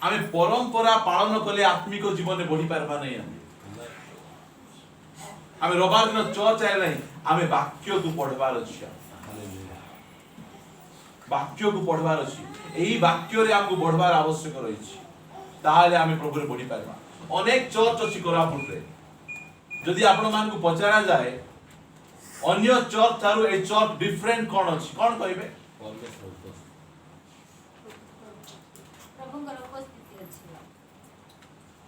आमे परंपरा पालन कले आत्मिक जीवन में बढ़ी पारबा नहीं। आमे रविवार दिन चर्च आए नहीं, आमे वाक्य को पढ़वार अछि, वाक्य को पढ़वार अछि, एही वाक्य रे हमको बढ़वार आवश्यक रही छी, ताले आमे प्रभु रे बढ़ी पारबा। अनेक चर्च अछि कोरापुट रे, जदि आपण मान को पचारा जाए अन्य चर्च थारु ए चर्च डिफरेंट कोन अछि, कोन कहबे?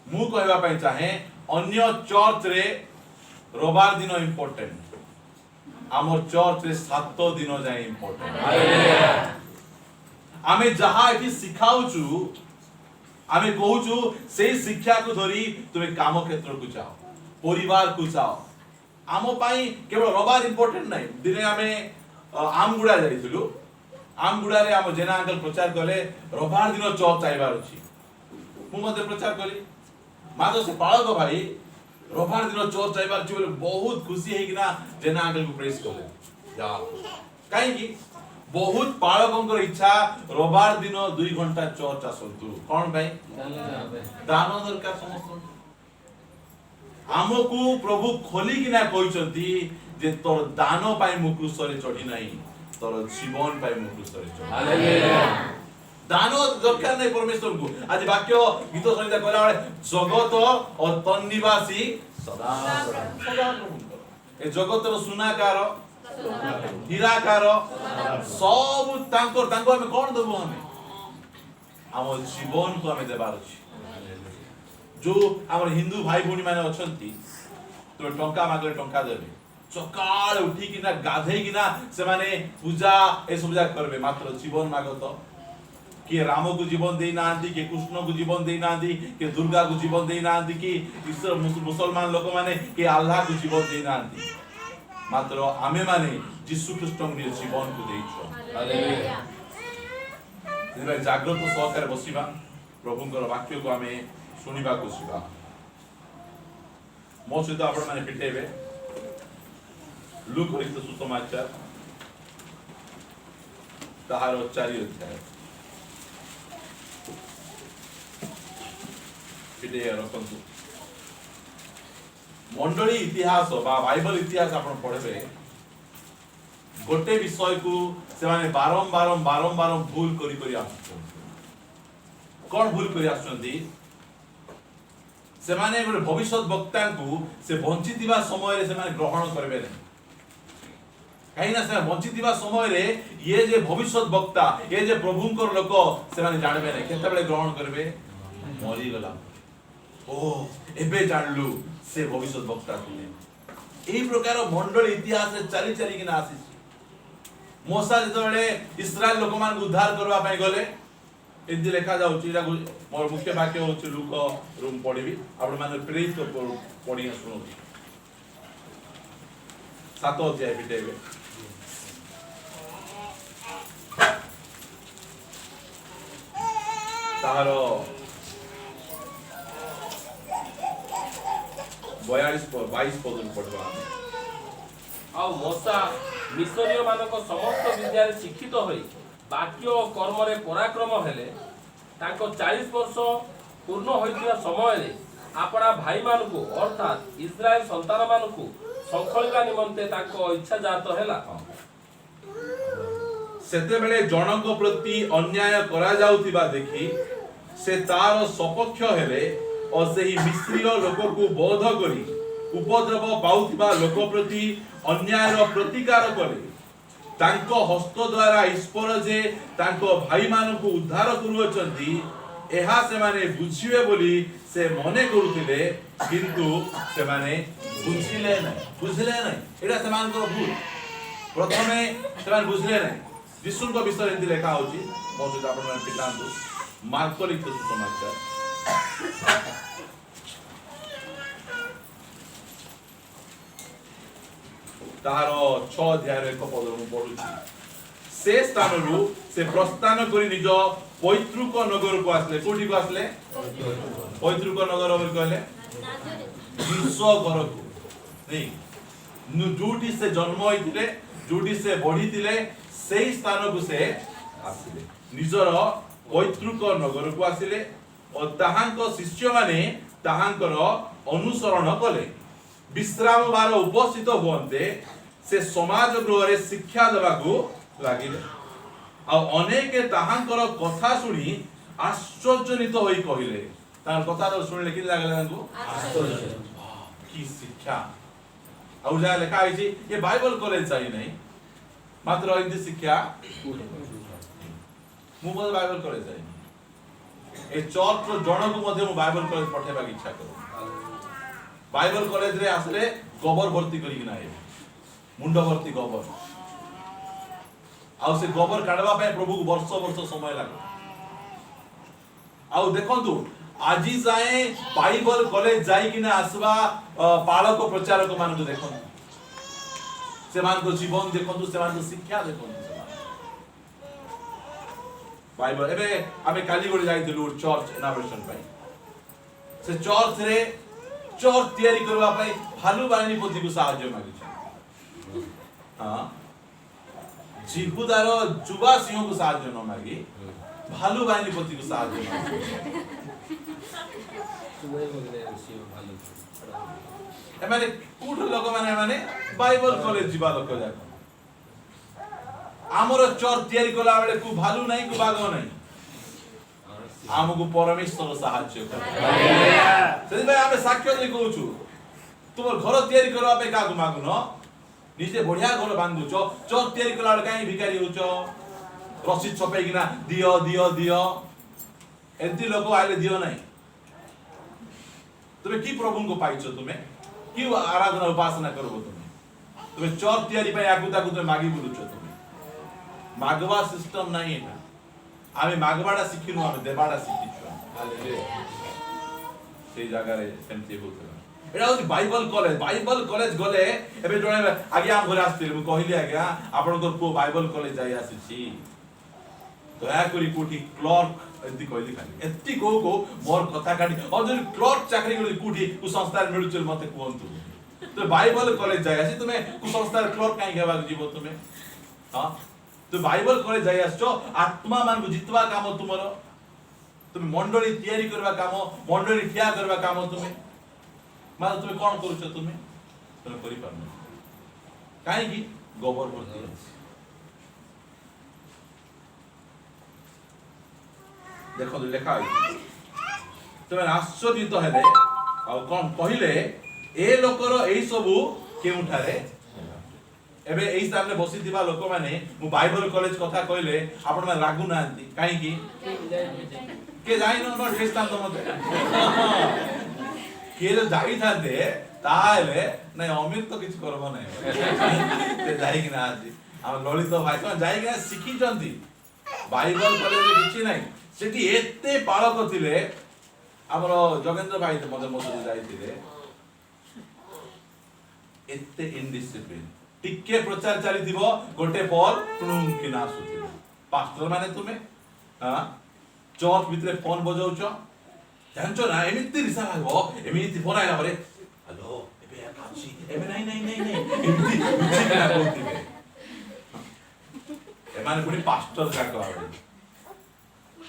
मु कहबा पई चाहे अन्य चर्च रे रविवार दिन इंपोर्टेंट, आमर चर्च रे 7 दिन जाय इंपोर्टेंट। आमे जहा एठी सिखाउचु, आमे कहूचु से शिक्षा को धरी तुमे काम क्षेत्र को जाओ, परिवार को जाओ। आमो पाई केवल रविवार इंपोर्टेंट नहीं। दिने आमे आमगुड़ा जाइथिलु, आमगुड़ा रे आम जेना अंकल प्रचार कले रविवार दिन चर्च आइबार अछि, मु मते प्रचार कली मातो से पाळक भाई रविवार दिन चर्च आइबार अछि बोले बहुत खुशी है कि ना जेना अंकल को प्रेस कले जा काई कि बहुत पाळकंकर इच्छा रविवार दिन 2 घंटा चर्च आसंतु कोन भाई दान दरकार समस्त। आमको प्रभु खोली कि ना कहिसंती जे तोर दान पाई मु क्रूस रे चढ़ी नाही, तोर जीवन पाई मु क्रूस रे चढ़ी। हालेलुया। दान दरकार नहीं परमेश्वर को। आज वाक्य गीत संगीत कहला बेले जगत और तन्निवासी सदा सदा ए जगतर सुनाकार हीराकार सब तांको हमें कोन देबो, हमें जीवन को हमें देबार अछि। जो हमर हिंदू भाई भौणी माने अछंती तो टंका मागले टंका देबे, सकाळ उठी कि ना गाधे कि ना से माने पूजा ए सब जा करबे, मात्र जीवन मागत कि राम को जीवन दे नांदी, कि कृष्ण को जीवन दे नांदी, कि दुर्गा को जीवन दे नांदी, कि ईश्वर मुसलमान लोक माने कि अल्लाह को जीवन दे नांदी, मात्र आमे माने यीशु ख्रीष्ट को जीवन को देइछो। हालेलुया। जेबे जागृत सहकार बसिबा, प्रभुଙ୍କର वाक्य को आमे सुनिबा को सिबा। मो सहित आपण माने पिटेबे लूक लिखित सुसमाचार ताहार 4 अध्याय पिटे रखंतु। मंडली इतिहास बा बाइबल इतिहास आपण पढबे गोटे विषय को से माने बारंबार भूल करी आछन। कोन भूल करी आछंती? से माने गोटे भविष्य वक्ता को से बंचितिबा समय रे से माने ग्रहण करबे नै, कहीं ना से बंचितिबा समय रे ये जे भविष्य वक्ता, ये जे प्रभुंकर लोक से माने जानबे नै, केते बेले ग्रहण करबे? मरी गला ओ एबे जानलु से भविष्य वक्ता थिले। एही प्रकार मंडल इतिहास रे चली कि ना आसी। मूसा जेतबेले इस्राएल लोक मान उद्धार करबा पय गले एदि लेखा जाउची, एटा मोर मुख्य वाक्य होची लूक रूम पढिबी, आपण माने प्रेरित पढिया सुनो। 7 अध्याय पिटेबे ताहार 22 पद पढवा। आ मूसा मिस्रीय मानक समस्त विद्या शिक्षित होई वाक्य और कर्म रे पराक्रम हेले, ताको 40 वर्ष पूर्ण होइतिया समय रे आपणा भाई मानकु अर्थात इस्राएल संतान मानकु संखलिबा निमंते ताको इच्छा जात हेला। सेते बेले जनक प्रति अन्याय करा जाउतिबा देखि से तार सपक्ष हेले और सेही मिस्रीय लोक को बोध करी उपद्रव पाउतिबा लोक प्रति अन्याय रो प्रतिकार करे। तांको हस्त द्वारा ईश्वर जे तांको भाई मान को उद्धार करूचंती एहा से माने बुझिवे बोली से मने करूथिले, किंतु से माने बुझिले नै। एटा से मान को भूल। प्रथमे से माने बुझिले नै। यीशु को विषय एंति लेखा होची, मौजूद आपण माने पितांतु मार्क लिखित सुसमाचार ताहार 6 अध्याय रे एक पद मु पढुची। से स्थानरु से प्रस्थान करी निज पैतृक नगर को आसले। कोठी को आसले? पैतृक नगर बोल कहले विश्व घर को नहीं, जोटी से जन्म होइतिले, जोटी से बढ़ितिले, सेही स्थान को से आसिले। निजर पैतृक नगर को आसिले और ताहांको शिष्य माने ताहांकर अनुसरण कले विश्राम बार उपस्थित हुअन्ते से समाज गृह शिक्षा देवाकू लागिले आ अनेक ताहांकर कथा सुनी आश्चर्यजनित होई कहिले तार कथा तो सुनले कि लागले तांको आश्चर्य की शिक्षा आउ जा लिखा है ये बाइबल कॉलेज चाहिए नहीं मात्र हिंदी शिक्षा मु बोल बाइबल कॉलेज चाहिए ए चर्च रो जण को मध्ये मु बाइबल कॉलेज पठेबा की इच्छा करू बाइबल कॉलेज रे आसले गोबर भर्ती करी ना मुंड भर्ती गोबर आउ से गोबर काढवा पे प्रभु को वर्ष वर्ष समय लागो आउ देखंतु आजी जाए बाइबल कॉलेज जाई कि ना आसवा पालक प्रचारक मान को देखंतु से मान को जीवन देखंतु से मान को शिक्षा देखंतु बाइबल एबे आमे काली गोडी जाइतिलु चर्च इनॉग्रेशन पाई से चर्च रे चर्च तयारी करबा पाई भालू बाणी पोथी को सहाय्य मागिछ हां जिहुदार जुबा सिंह को सहाय्य न मागी भालू बाणी पोथी को सहाय्य मागी एमाने कोठ लोक माने बाइबल कॉलेज जीवा लोक जाक आमर चर्च तयारी कला बेले को भालू नहीं को बाग नहीं आमको परमेश्वर सहाय्य करे से भाई आमे साक्ष्य दे कहूछु तुम घर तयारी करबा पे का मागु न निजे बढ़िया घर बांधु छ चर्च तयारी कला बेले काई भिखारी होछ रसीद छपे किना दियो दियो दियो एंती लोक आइले दियो नहीं तुम्हें की प्रभु को पाइछो तुम्हें की आराधना उपासना करबो तुम्हें चर्च तयारी पे आगु ताकु तुम्हें मागी बुलुछो तुम्हें मागवा सिस्टम नहीं है आमे मागवाडा शिखिनु आमे देवाडा शिखिछु हालेलुया से जगह रे सेमति होतला एडा होती बाइबल कॉलेज गले एबे जणे आगे हम घर आस्ते मु कहिली आज्ञा आपन को को बाइबल कॉलेज जाई आसीछि दया करी कोठी क्लर्क एति कहली खाली एति को मोर कथा काटी और जो क्लर्क चाकरी गली कोठी को संस्था मिलुचल मते कोंतु तो बाइबल कॉलेज जाई आसी तुमे को संस्था क्लर्क काई गेबा जीवो तुमे हां तो बाइबल कॉलेज जाई आछो आत्मा मान को जितवा काम तुमरो तुम मंडली तयारी करबा काम मंडली ठिया करबा काम तुमे माने तुमे कोन करूछ तुमे करि पारनो काई की गोबर भर्ती देखो लिखा है तुम आश्चर्यित हेले आ कोन कहिले ए लोकर एई सबु केउठारे एबे एई सामने बसी दिबा लोक माने मु बाइबल कॉलेज कथा कहले आपण में लागु नांती काई की के जाई न ठेस्ता तो मते के जो जाई थाते ताले नै अमित तो किछ करबो नै ते जाई कि ना आजी हम ललित भाई कोन जाई कि सिखि जंती बाइबल कॉलेज रे किछ नै सेठी एते पालक थिले हमर जोगेंद्र भाई मदर मसुद जाइतिले एते इनडिसिप्लिन टिके प्रचार चली दिबो गोटे पर टुनुम कि ना सुथिबो पास्टर माने तुमे हां चर्च भितरे फोन बजाउछो जानछो ना एमिति रिसा लागो एमिति फोन आइला परे हेलो एबे काची एबे नहीं एमिति बुझिना बोलतिबे एमाने पुनी पास्टर का कहबे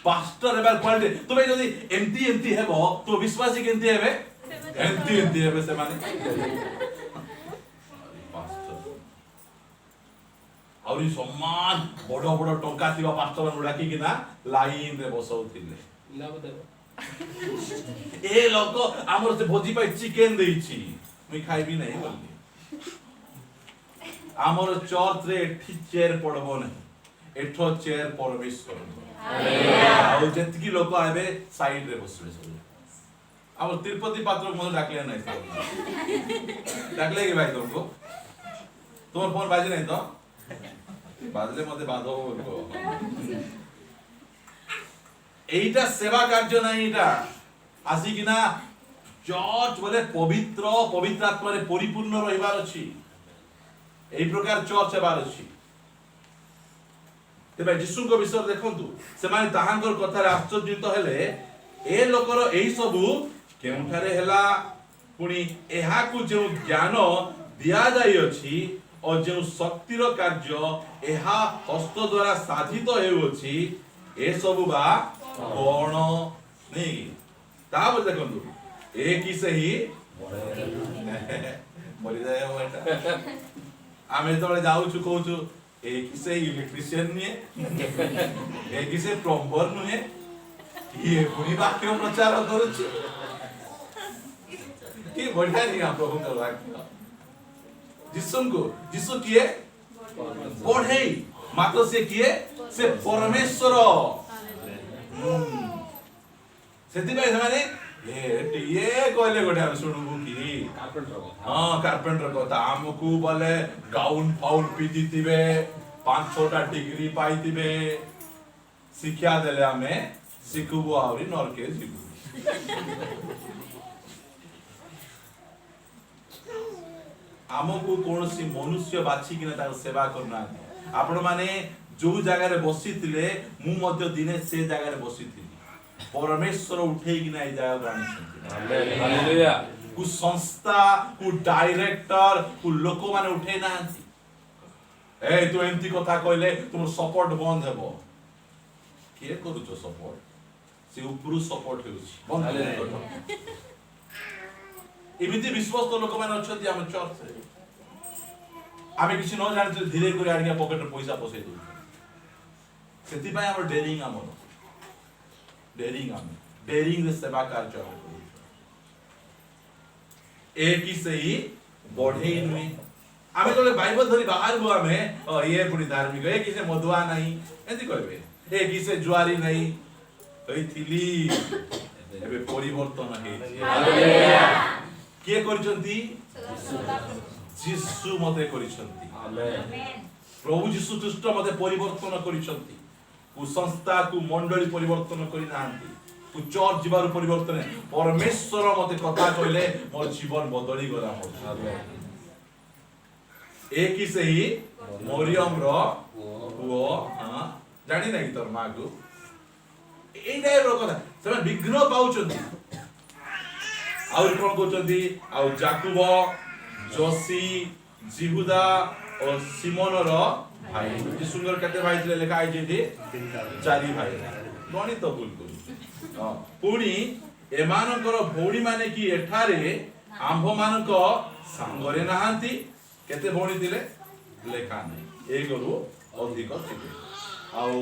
पास्टर एबार क्वालिटी तुमे जदी एमती हेबो तो विश्वासी केंती हेबे एमती हेबे से माने पास्टर औरी सम्मान बडो बडो टंका थिबा पास्टर न डाकी किना लाइन रे बसौथिले लाभ देबो ए लोक हमर से भोजी पाई चिकन देइछि मुई खाइबी नै बोलली हमर चर्च रे एठी चेयर पड़बो नै एठो चेयर परमेश्वर हालेलुया जेतकी लोक आबे साइड रे बसबे सब अब तिरुपति पात्र को डाकले नहीं सब डाकले कि भाई तुमको तुम्हार फोन बाजे नहीं तो बाजले मते बाधो को एटा सेवा कार्य नहीं एटा आसी किना चर्च बोले पवित्र आत्मा रे परिपूर्ण रहिबार अछि एई प्रकार चर्च हेबार अछि तेबे यीशु को विषय देखंतु से माने ताहांकर कथा रे आश्चर्यित हेले ए लोकर एई सबु केउठारे हेला पुनी एहा को जे ज्ञान दिया जाई अछि और जे शक्तिर कार्य एहा हस्त द्वारा साधित हेउ अछि ए सबु बा कोण नहीं तापर देखंतु एक ही से ही मरि जाय हो एटा आमे तळे जाउछु कहूछु एक ही से इलेक्ट्रिशियन निये एक ही से प्लम्बर नुहे ये पुरी वाक्य प्रचार करूछु कि बढ़िया नहीं आप प्रभु का वाक्य जिसु किए बढ़े मात्र से किए से परमेश्वर सेति भाई माने ये कहले गोटे हम सुनबु की कार्पेंटर कथा हमकू बोले गाउन फाउल पीती थिबे 5-6टा डिग्री पाइतिबे शिक्षा देले हमें सिखबु आउरी नरके जीवु आमको कौनसी मनुष्य बाछि किना तार सेवा करना आपण माने जो जगह रे बसिथिले मु मध्य दिने से जगह रे बसिथिली परमेश्वर उठेई किना ए जगह राणी छथि हालेलुया कु संस्था कु डायरेक्टर कु लोक माने उठे नांती ए तू एंती कथा कहले तुम सपोर्ट बंद हेबो के करूचो सपोर्ट से उपरु सपोर्ट हेउछि बंद हालेलुया एमिति विश्वास तो लोक माने अछथि हम चर्च रे आमे किछि न जानि धीरे करे आनिया पॉकेट रे पैसा पसै दउ सेति पय हमर डेरिंग रे सेवा कार्य करू एक ही से ही बढ़े नुई आमे तले बाइबल धरि बाहर गो आमे ये पुनी धार्मिक एक ही से मधुआ नहीं एंती कहबे एक ही से जुआरी नहीं कहि थिली एबे परिवर्तन हे हालेलुया के करिसंती जिसु मते करिसंती आमेन प्रभु जिसु ख्रीष्ट मते परिवर्तन करिसंती कु संस्था कु मंडली परिवर्तन करि नांती कु चर्च जीवार परिवर्तन परमेश्वर मते कथा कहले मोर जीवन बदली गला हो आमेन एक ही से ही मरियम रो वो हां जानि नै तोर मागु एई टाइप रो कथा से विघ्न पाउचंती और कौन कहते आउ जाकुब जोसी जिहुदा और सिमोन रो भाई ये सुंदर कते भाई थे लिखा है जे 4 भाई गणित भूल करू पुणी एमानकर भौणी माने की एठारे आंभ मानक संगरे नहांती केते भौणी थिले लेखा नै एक रु अधिक थिले आउ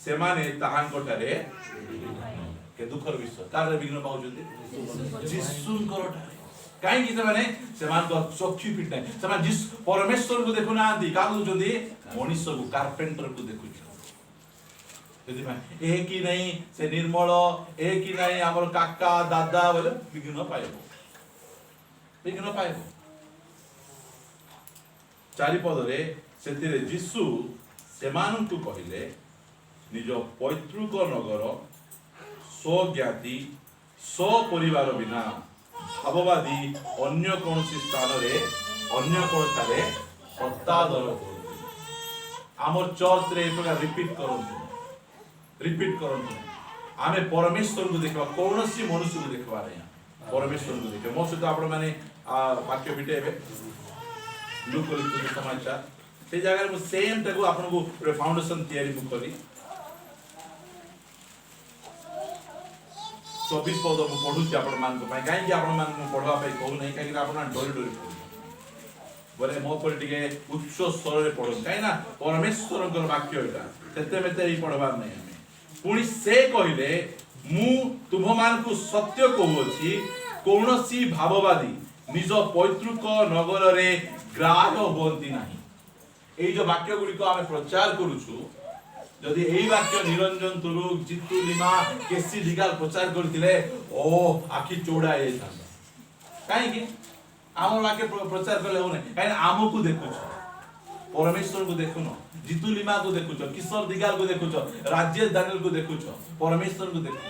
से माने ताहांकटारे के दुखर विषय कार विघ्न पाउजंती जिसुंकर ठारे काई कि माने समान को चक्षु फिट नै समान जिस परमेश्वर को देखु नांती का कहउजंती मनुष्य को कार्पेंटर को देखु यदि माने एक ही नहीं से निर्मल एक ही नहीं हमर काका दादा बोले विघ्न पाइबो चारि पद रे सेतिरे जिसु सेमान को कहिले निज पैतृक नगर स्वज्ञाति स्वपरिवार बिना भाववादी अन्य कौन स्थान रे अन्य कौन थारे हत्यादर आमर चर्च रे एतका रिपीट करंतु आमे परमेश्वर को देखबा कोनोसी मनुष्य को देखबा रे परमेश्वर को देखे मो सहित आपण माने वाक्य बिटेबे लुक लिखित समाचार से जगह में सेम टाको आपन को फाउंडेशन तैयारी मु करी 24 पद मु पढुची आपण मान को पई काई कि आपण मान को पढवा पई कहू नहीं काई कि आपण डोरी पढु बोले मो पर टिके उच्च स्वर रे पढु काई ना परमेश्वर को वाक्य एटा सेते मेते ही पढवा नहीं हमें पुनी से कहिले मु तुम मान को सत्य कहूची कोनोसी भाववादी निज पैतृक नगर रे ग्राह्य होंती नाही एई जो वाक्य गुडी को हमें प्रचार करूछु जदि एई वाक्य निरंजन तुरुक जितु लिमा केसी दिगाल प्रचार करथिले ओ आखि चौड़ा ए थांदा काई कि आम वाक्य प्रचार करले होने काई आमो को देखुछ परमेश्वर को देखुनो जितु लिमा को देखुछ किशोर दिगाल को देखुछ राज्य दानियल को देखुछ परमेश्वर को देखुछ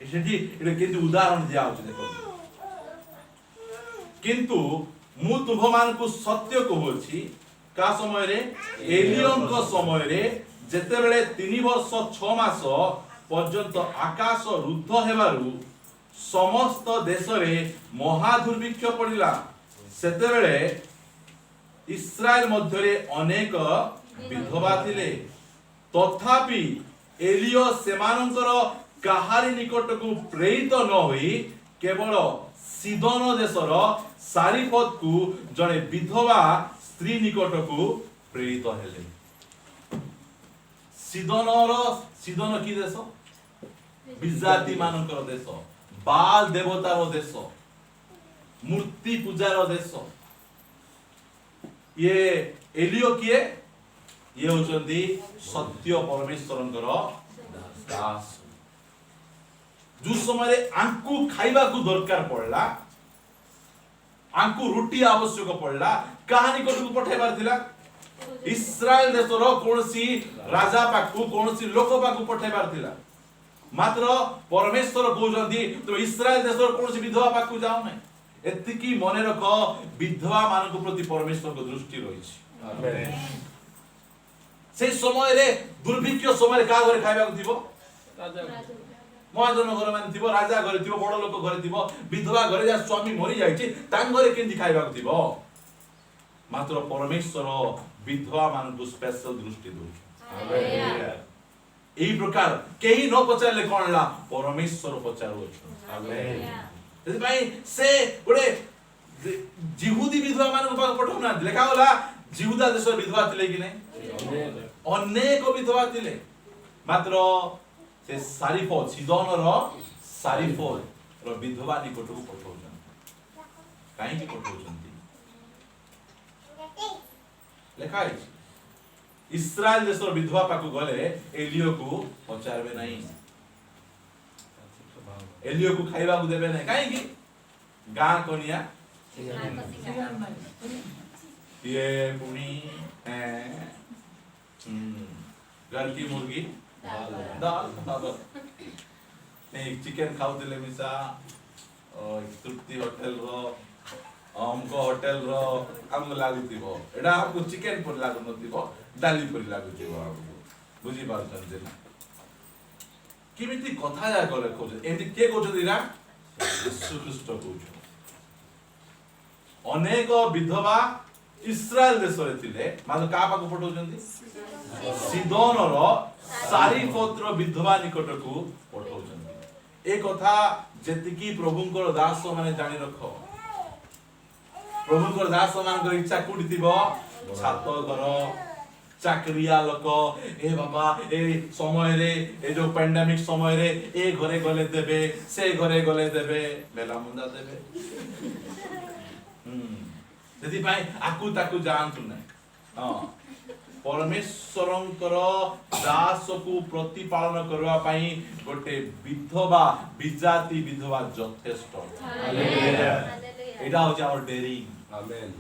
एसेठी एटा केति उदाहरण दिया होछ देखो किंतु मु तुम मान को सत्य कहूची का समय रे एलियन को समय रे जेते बेले 3 वर्ष 6 मास पर्यंत आकाश रुद्ध हेबारु समस्त देश रे महा दुर्भिक्ष पड़िला सेते बेले इस्राएल मध्य रे अनेक विधवा थिले तथापि एलियो सेमानकर काहारी निकट को प्रेरित न होई केवल सीदोन देशर सारिपत को जड़े विधवा स्त्री निकट को प्रेरित हेले। सीदोन की देश विजाति मानकर देश, बाल देवतार देश, मूर्ति पूजार देश। ये एलियो किए? ये होचंदी सत्य परमेश्वरंकर दास। जो समय आंकु खाइबा को दरकार पड़ला, आंकु रोटी आवश्यक पड़ला, कहानी को पठाइबार थिला इस्राएल देशर कोनसी राजा पाखु कोनसी लोक पाखु पठाइबार थिला। मात्र परमेश्वर कहउछंती तो इस्राएल देशर कोनसी विधवा पाखु जाओ नै। एतिकी मने रख विधवा मानक प्रति परमेश्वर को दृष्टि रहिछि। आमेन। से समय रे दुर्भिक्ष समय का घरे खाइबा को थिबो? राजा महाजन घर माने थिबो, राजा घरे थिबो, बड़ लोक घरे थिबो, विधवा घरे जा स्वामी मरि जाइछि तां घरे केंति खाइबा को थिबो? मात्र परमेश्वर विधवा मान को स्पेशल दृष्टि दउछ। आमेन। एही प्रकार केही न पचारले कोनला परमेश्वर पचारो छ। आमेन। एति भाई से गोटे जिहुदी विधवा मान को पठौ ना लेखा होला जिहुदा देश विधवा थिले कि नै? अनेक विधवा थिले। मात्र से सारिफत सीदोन रो सारिफत रो विधवा निकट को पठौछन। काहे कि पठौछन? लेखा है इस्राएल देशर विधवा पाखु गले एलियो को पचारबे नहीं, एलियो को खाइबा को देबे नहीं। काहे कि गां कोनिया ये पुनी घर की मुर्गी दाल नहीं चिकन खाउतिले मिसा तृप्ति होटल रो हमको होटल रो हमको लागुतिबो एडा हमको चिकन पर लागु नथिबो डाली पर लागुतिबो हमको बुझी पारछन जे किमिति कथा या करे खोज एमि के कोछ दिरा यीशु ख्रीष्ट कोछ अनेक विधवा इस्राएल देश रे थिले मानो का पाको पठौजंती सीदोन रो सारिपत्र विधवा निकट को पठौजंती। ए कथा जेतिकी प्रभुंकर दास माने जानि रखो। प्रभुंकर दास मानकर इच्छा कोठी थिबो छात घर चाकरिया लोक ए बाबा ए समय रे ए जो पैंडेमिक समय रे ए घरे गले देबे से घरे गले देबे बेला मुंडा देबे सेति भाई आकु ताकु जानतु नै। हां परमेश्वरंकर दास को प्रतिपालन करवा पई गोटे विधवा विजाति विधवा यथेष्ट। हालेलुया। एटा हो जाओ डेरिंग। आमेन।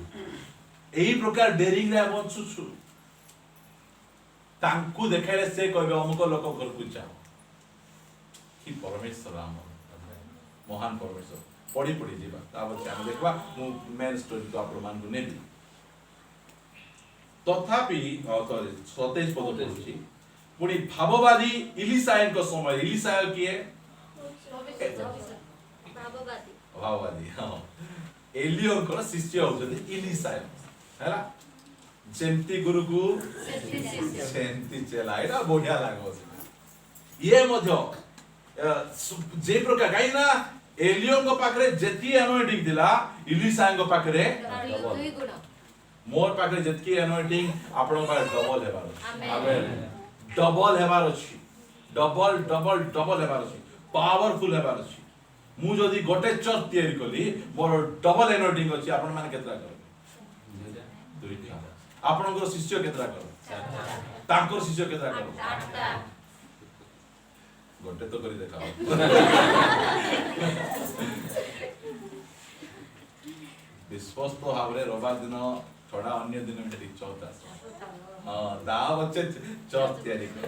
एही प्रकार डेरिंग रे बंचुछु तांकु देखाइले से कहबे अमुक लोक घर को जाओ कि परमेश्वर राम महान परमेश्वर पढ़ी पढ़ी जीवा ताबत हम देखबा मु मेन स्टोरी तो आप मान को नेबी तथापि 27 पद पढुछि पुनी भाववादी इलिसाय को समय इलिसाय किए भाववादी हां एलियो को शिष्य होछथि इलिसाय हैला जेंती गुरु को सेंती चला एटा बढ़िया लागो ये मध्य जे प्रकार गाइना एलियो को पाखरे जेती एनोइटिंग दिला इलिसाय को पाखरे मोर पाखरे जेतकी एनोइटिंग आपन पाखरे डबल हेबार आमेन डबल हेबार अछि डबल डबल डबल हेबार अछि पावरफुल हेबार अछि मु जदी गोटे चर्च तयारी कली मोर डबल एनोइटिंग अछि आपन माने केतरा करबे दुईटा आपन को शिष्य केतरा कर तांकर शिष्य केतरा कर गोटे तो करी देखाओ विश्वास तो हावरे रविवार दिन थोड़ा अन्य दिन में ठीक चौथा हां दा बच्चे चौथ तैयारी कर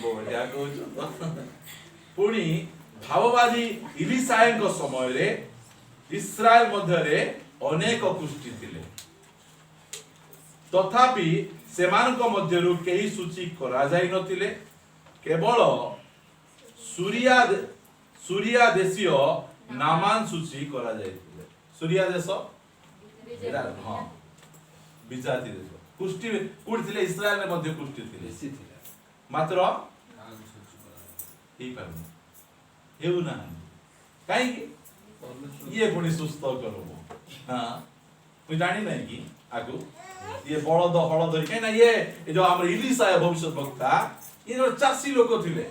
बढ़िया कहू पुणी भाववादी इलिसाय को समय रे इस्राएल मध्य रे अनेक कुष्ठी थिले तथापि सेमान को मध्यरु केही सूची करा जाई नथिले केवल सूर्या देशीय नामान सूची करा जायतिले सूर्या देश हां बिजाति देश कुष्ठी कुड थिले इस्राएल में मध्य कुष्ठी थिले मात्र ହେଇ ପାରୁନି ହେଉ ନା କାହିଁକି ଇଏ ପୁଣି ସୁସ୍ଥ କରିବ ହଁ ମୁଁ ଜାଣି ନାହିଁ କି ଆଗୁ ଇଏ ବଳଦ ହଳ ଧରି କାହିଁକି ନା ଇଏ ଯୋଉ ଆମର ଇଲିଶା ଭବିଷ୍ୟତ ବକ୍ତା ଇଏ ଗୋଟେ ଚାଷୀ ଲୋକ ଥିଲେ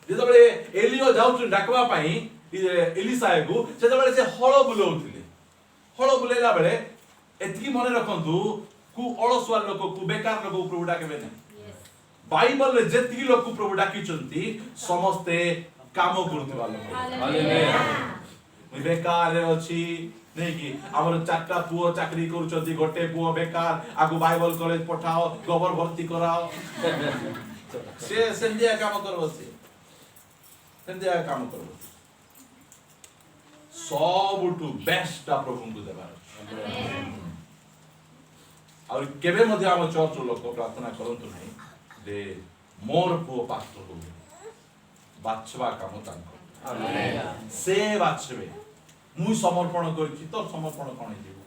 ଯେତେବେଳେ ଏଲିଓ ଯାଉଛନ୍ତି ଡାକବା ପାଇଁ ଏଲିଶାକୁ ସେତେବେଳେ ସେ ହଳ ବୁଲାଉଥିଲେ ହଳ ବୁଲେଇଲା ବେଳେ ଏତିକି ମନେ ରଖନ୍ତୁ କୁ ଅଳସୁଆ ଲୋକ କୁ ବେକାର ଲୋକ ପ୍ରଭୁ ଡାକିବେ ନାହିଁ ବାଇବଲରେ ଯେତିକି ଲୋକ ପ୍ରଭୁ ଡାକିଛନ୍ତି ସମସ୍ତେ କାମ କରୁଥିବା ଲୋକ ମୁଁ ବେକାରରେ ଅଛି नहीं कि हमर चारटा पुओ चाकरी करूछथि गोटे पुओ बेकार आगु बाइबल कॉलेज पठाओ गोबर भर्ती कराओ से संध्या काम करबो से संध्या काम करबो सबटु बेस्ट प्रभु को देबार और केबे मध्ये हम चर्च लोक प्रार्थना करंतु नहीं जे मोर पुओ पास्टर हो बाछवा काम तांको आमेन से बाछबे मुई समर्पण करछि तो समर्पण कोन जीव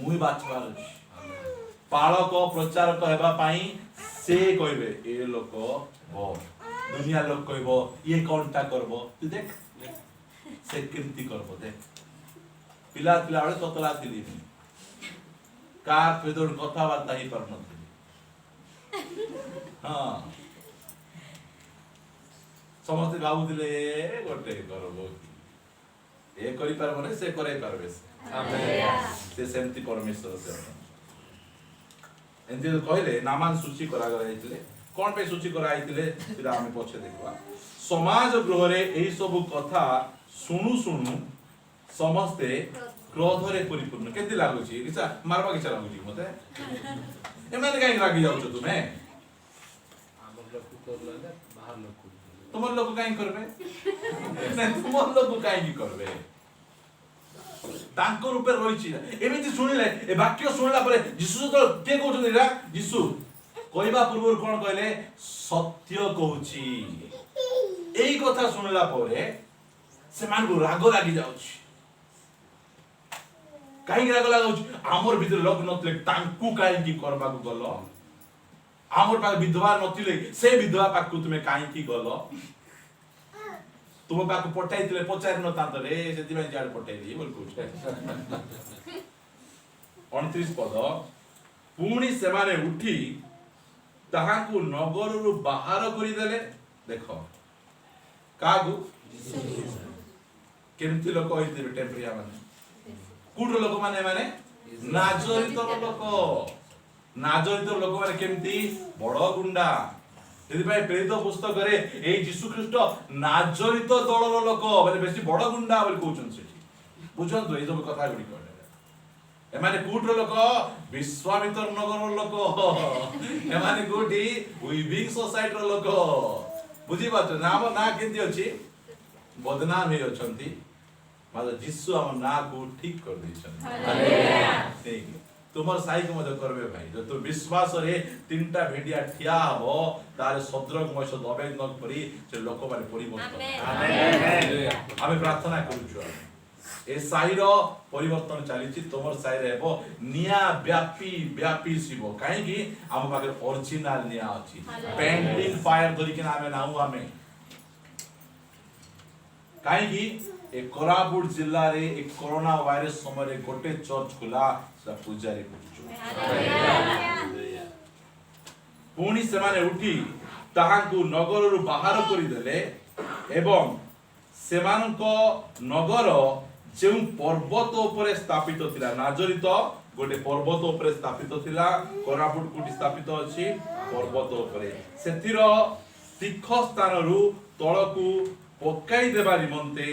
मुई बाछबार अछि पालक प्रचारक हेबा पई से कहबे ए लोक हो दुनिया लोक कहबो ये कोनटा करबो तू देख से केमती करबो देख पिला पिला वाले ततला थिली का पेदोड कथा बार्ता ही पर नथि हां समस्त गाऊ दिले गोटे करबो ए करि पारबो ने से करे पारबे आमेन से सेमति परमेश्वर से एंती कहले नामान सूची करा गइथिले कोन पे सूची करा आइथिले सिरा हम पछे देखबा समाज गृह रे एई सब कथा सुनु सुनु समस्ते क्रोध रे परिपूर्ण केति लागु छी किसा मारबा किसा लागु छी मते एमने काई रागी जाउ छ तुमे हमर लोक करले बाहर लोक तुमर लोक काई करबे नहीं तुमर लोक काई करबे तांको रूपे रहिछि एमिति सुनिले ए वाक्य सुनला परे यीशु तो के कहउछन रा यीशु कहबा पूर्व कोन कहले सत्य कहउछि एई कथा सुनला परे से मान को राग लागि जाउछि काई राग लागउछि हमर भीतर लोक नतले तांकु काई की करबा को गलो हमर पाक विधवा नथिले से विधवा पाक को तुमे काई की गलो तुम पाक पठाई दिले पचार न तांतरे सेति में जाड पठाई दी बोल कुछ 29 पद पुणी से माने उठी ताहाकु नगर रु बाहर करि देले देखो कागु केमति लोक होइते टेम्परिया माने कुड लोक माने नाजरित लोक माने केमति बड़ गुंडा यदि भाई प्रेरित पुस्तक रे ए यीशु ख्रीष्ट नाजरित दलर लोक माने बेसी बड़ गुंडा बोल कहउछन सेठी बुझन तो ए सब कथा गुडी कहले ए माने कुड लोक विश्वामित्र नगर लोक ए माने गुडी वीविंग सोसाइटी लोक बुझी बात नाम ना केंती अछि बदनाम हे अछंती माने यीशु हम ना को ठीक कर दैछन हालेलुया ठीक तुमर साई को मदद करबे भाई जो तू विश्वास रे तीनटा भेडिया ठिया हो तारे सद्रक मयस दबे न करी से लोक माने परिवर्तन आमेन आमे प्रार्थना करूछु ए साईरो परिवर्तन चलीछि तुमर साई रे हेबो निया व्यापी सिबो काहे कि हम पाके ओरिजिनल निया अछि पेंटिंग फायर धरि के नामे नाउ आमे काहे कि ए कोरापुट जिल्ला रे एक कोरोना वायरस समय रे गोटे चर्च खुला पूजारी पुणी से माने उठी ताहाकु नगर रु बाहर करि देले एवं सेमानको नगर जे पर्वत ऊपर स्थापित थिला नाजरित गोटे पर्वत ऊपर स्थापित थिला कोरापुट कोटी स्थापित अछि पर्वत ऊपर सेथिर तीख स्थान रु तळकु पकाई देबा निमंते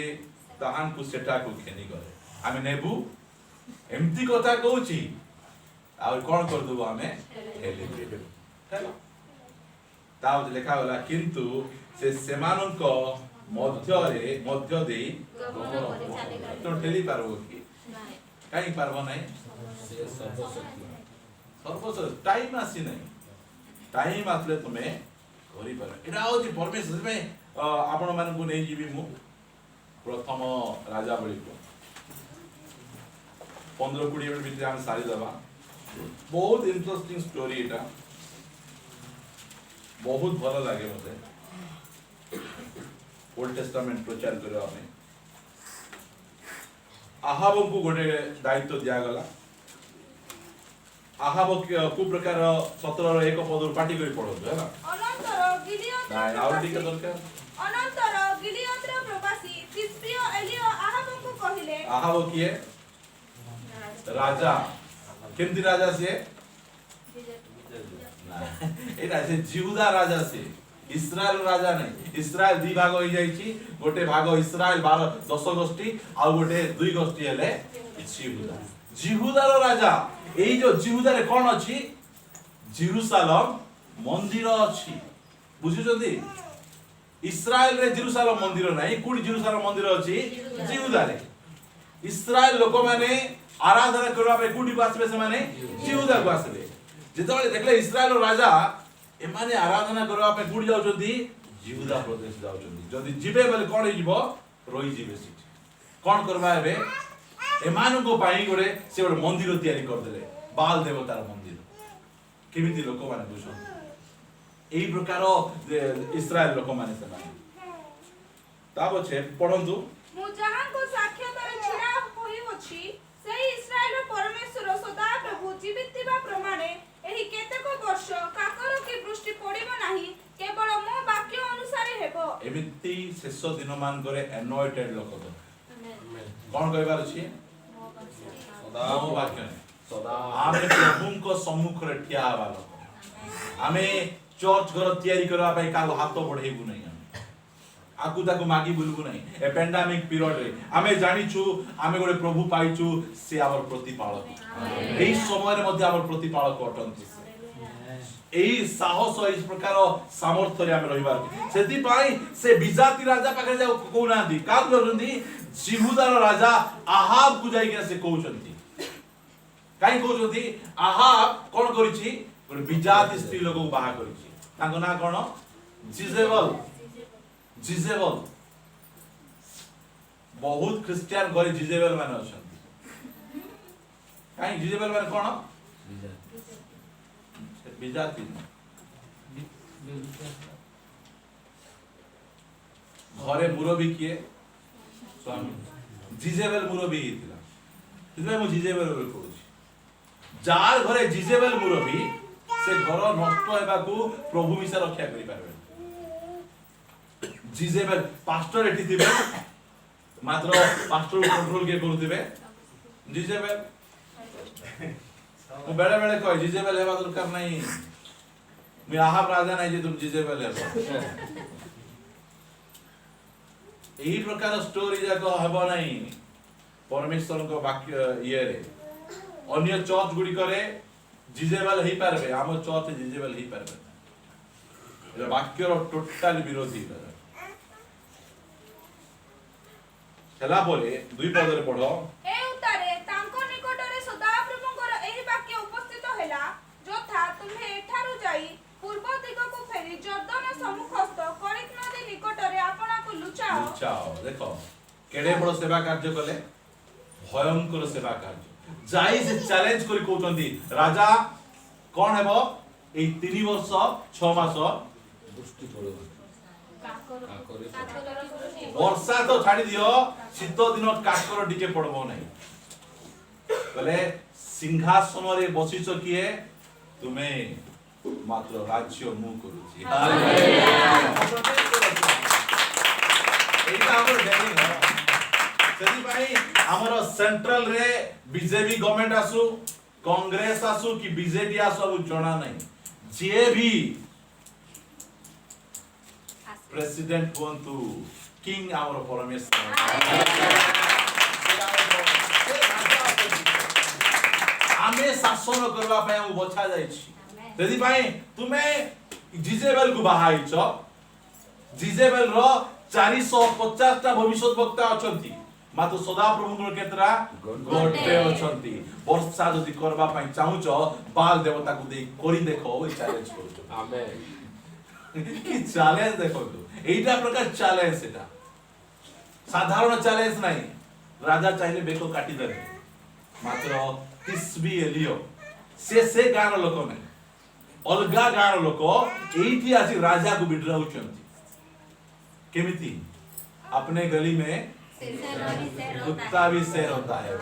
ताहाकु सेटाकु खेनी गले आमे नेबु एमती कथा कहूची और कौन कर दबो हमें हेले देबे हेलो ताव लिखा होला किंतु से सेमानक मध्य दे तो ठेली पारबो की काई पारबो नहीं से सर्वशक्ति टाइम आसी नहीं टाइम आतले तुमे करि पार एटा होची परमेश्वर में आपण मान को नै जीवी मु प्रथम राजा बळी 15-20 मिनट भीतर हम सारी दबा बहुत इंटरेस्टिंग स्टोरी एटा बहुत भलो लागे मते ओल्ड टेस्टामेंट प्रचार करबा में आहाब को गोटे दायित्व दिया गला। आहाब को प्रकार 17 1 पद पाटी कर पढो हैला अनंतर गिलियद नाइ और ठीक दरकार अनंतर गिलियद प्रवासी तिस्बी एलियो आहाब को कहिले आहाब किए राजा केमती राजा से एटा से जिहुदा राजा से इस्राएल राजा नहीं। इस्राएल दी भाग हो जाईची गोटे भाग इस्राएल 12 10 गोष्ठी आ गोटे 2 गोष्ठी हेले जिहुदा जिहुदा रो राजा। एई जो जिहुदा रे कोन अछि जेरूशलेम मंदिर अछि बुझिजोदी। इस्राएल रे जेरूशलेम मंदिर नाही कुडी जेरूशलेम मंदिर अछि जिहुदा रे। इस्राएल लोक माने आराधना करबा पे कुडी को आसबे से माने जिहुदा को आसबे। जेतबे देखले इस्राएल रो राजा एमाने आराधना करबा पे कुडी जाउछंती जिहुदा प्रदेश जाउछंती। जदी जिबे बेले कोन हिजबो रोई जिबे सिटी कोन करबा हेबे एमानु को पाई गोरे से गोटे मंदिर तयारी कर देले बाल देवतार मंदिर। केमिति लोक माने बुझो एई प्रकार इस्राएल लोक माने से माने ता बचे पढंतु मु जहां को साक्षातरे छिड़ा होई अछि सेही इस्राएल परमेश्वर सदा प्रभु जीवितबा प्रमाणे एही केतेक वर्ष काकर की वृष्टि पड़िबो नाही केवल मो वाक्य अनुसार हेबो। एमिति शेष दिन मान करे एनॉइटेड लोक तो कोन कहबार अछि सदा वाक्य सदा आमे प्रभु को सम्मुख रे ठिया हवा लोक। आमे चर्च घर तयारी करबा पई कागो हाथ बढ़ेबु नै आकु ताकु मागी बुलबु नै। ए पेंडेमिक पीरियड रे आमे जानिछु आमे गोटे प्रभु पाइछु से आवर प्रतिपालक एई समय रे मध्ये आवर प्रतिपालक अटंती एई साहस इस प्रकार सामर्थ्य रे आमे रहिबार सेति पाई से बिजाती राजा पाखरे जाऊ कोनांती का करंती जिहुदा रो राजा आहाब को जाई के से कहउचंती काई कहउचंती आहाब कोन करिछि गोटे बिजाती स्त्री लोक को बाहा करिछि ताको ना कोन जिजेबल जिजेबल। बहुत क्रिश्चियन घरे जिजेबल माने अछंती काई जिजेबल माने कोन बिजाती घरे मुरबी किए स्वामी जिजेबल मुरबी हितला तिबे मु जिजेबल बोल कहूची जार घरे जिजेबल मुरबी से घर नष्ट हेबा को प्रभु मिसा रक्षा करि पारबे। जिजेबल पास्टर एठी थिबे मात्र पास्टर कंट्रोल के करूथिबे जिजेबल मु बेले बेले कह जिजेबल हेबा दरकार नाही मी आहाब राजा नाही जे तुम जिजेबल हेबो एही प्रकार स्टोरी जाको हेबो नाही परमेश्वर को वाक्य ये रे अन्य चर्च गुडी करे जिजेबल हेई पारबे हम चर्च जिजेबल हेई पारबे ए वाक्य रो टोटल विरोधी हला बोले दुई पद रे पढो ए उतारे तांको निकटरे सदा प्रभुଙ୍କର एही वाक्य उपस्थित हैला जोथा तुम्हे एठारु जाई पूर्व दिगको फेरी जर्दन सम्मुखस्थ कलिक नदी निकटरे आपना को लुचाओ देखो केडे बड़ सेवा कार्य कले भयंकर सेवा कार्य जाई से चैलेंज करी कहउतंती राजा कोन हेबो ए 3 वर्ष 6 मास दृष्टि पड़ो वर्षा तो छाड़ी दियो शीत दिन काकर टिके पड़बो नहीं बोले सिंहासन रे बसिछ किए तुमे मात्र राज्य मु करूची एटा हमर डेली हो सेति भाई हमर सेंट्रल रे बीजेपी गवर्नमेंट आसु कांग्रेस आसु कि बीजेडी आसु अब जणा नहीं जे भी प्रेसिडेंट होंतु किंग आवर परमेश्वर आमे शासन करबा पय हम बछा जाई छी तेदी पय तुमे जिजेबेल को बाहाइछ जिजेबेल रो 450 टा भविष्यत वक्ता अछंती मातो सदा प्रभुଙ୍କର केतरा गोटे अछंती वर्षा जदी करबा पय चाहुचो बाल देवता को दे करी देखो ओ चैलेंज करू आमेन कि चैलेंज देखो एटा प्रकार चैलेंज सेटा साधारण चैलेंज नहीं राजा चाहिले बेको काटी देबे मात्र तिस्बी एलियो से गार लोक नहीं अलगा गार लोक एठी आसी राजा को बिडराउचंती केमिति अपने गली में कुत्ता भी शेर होता है,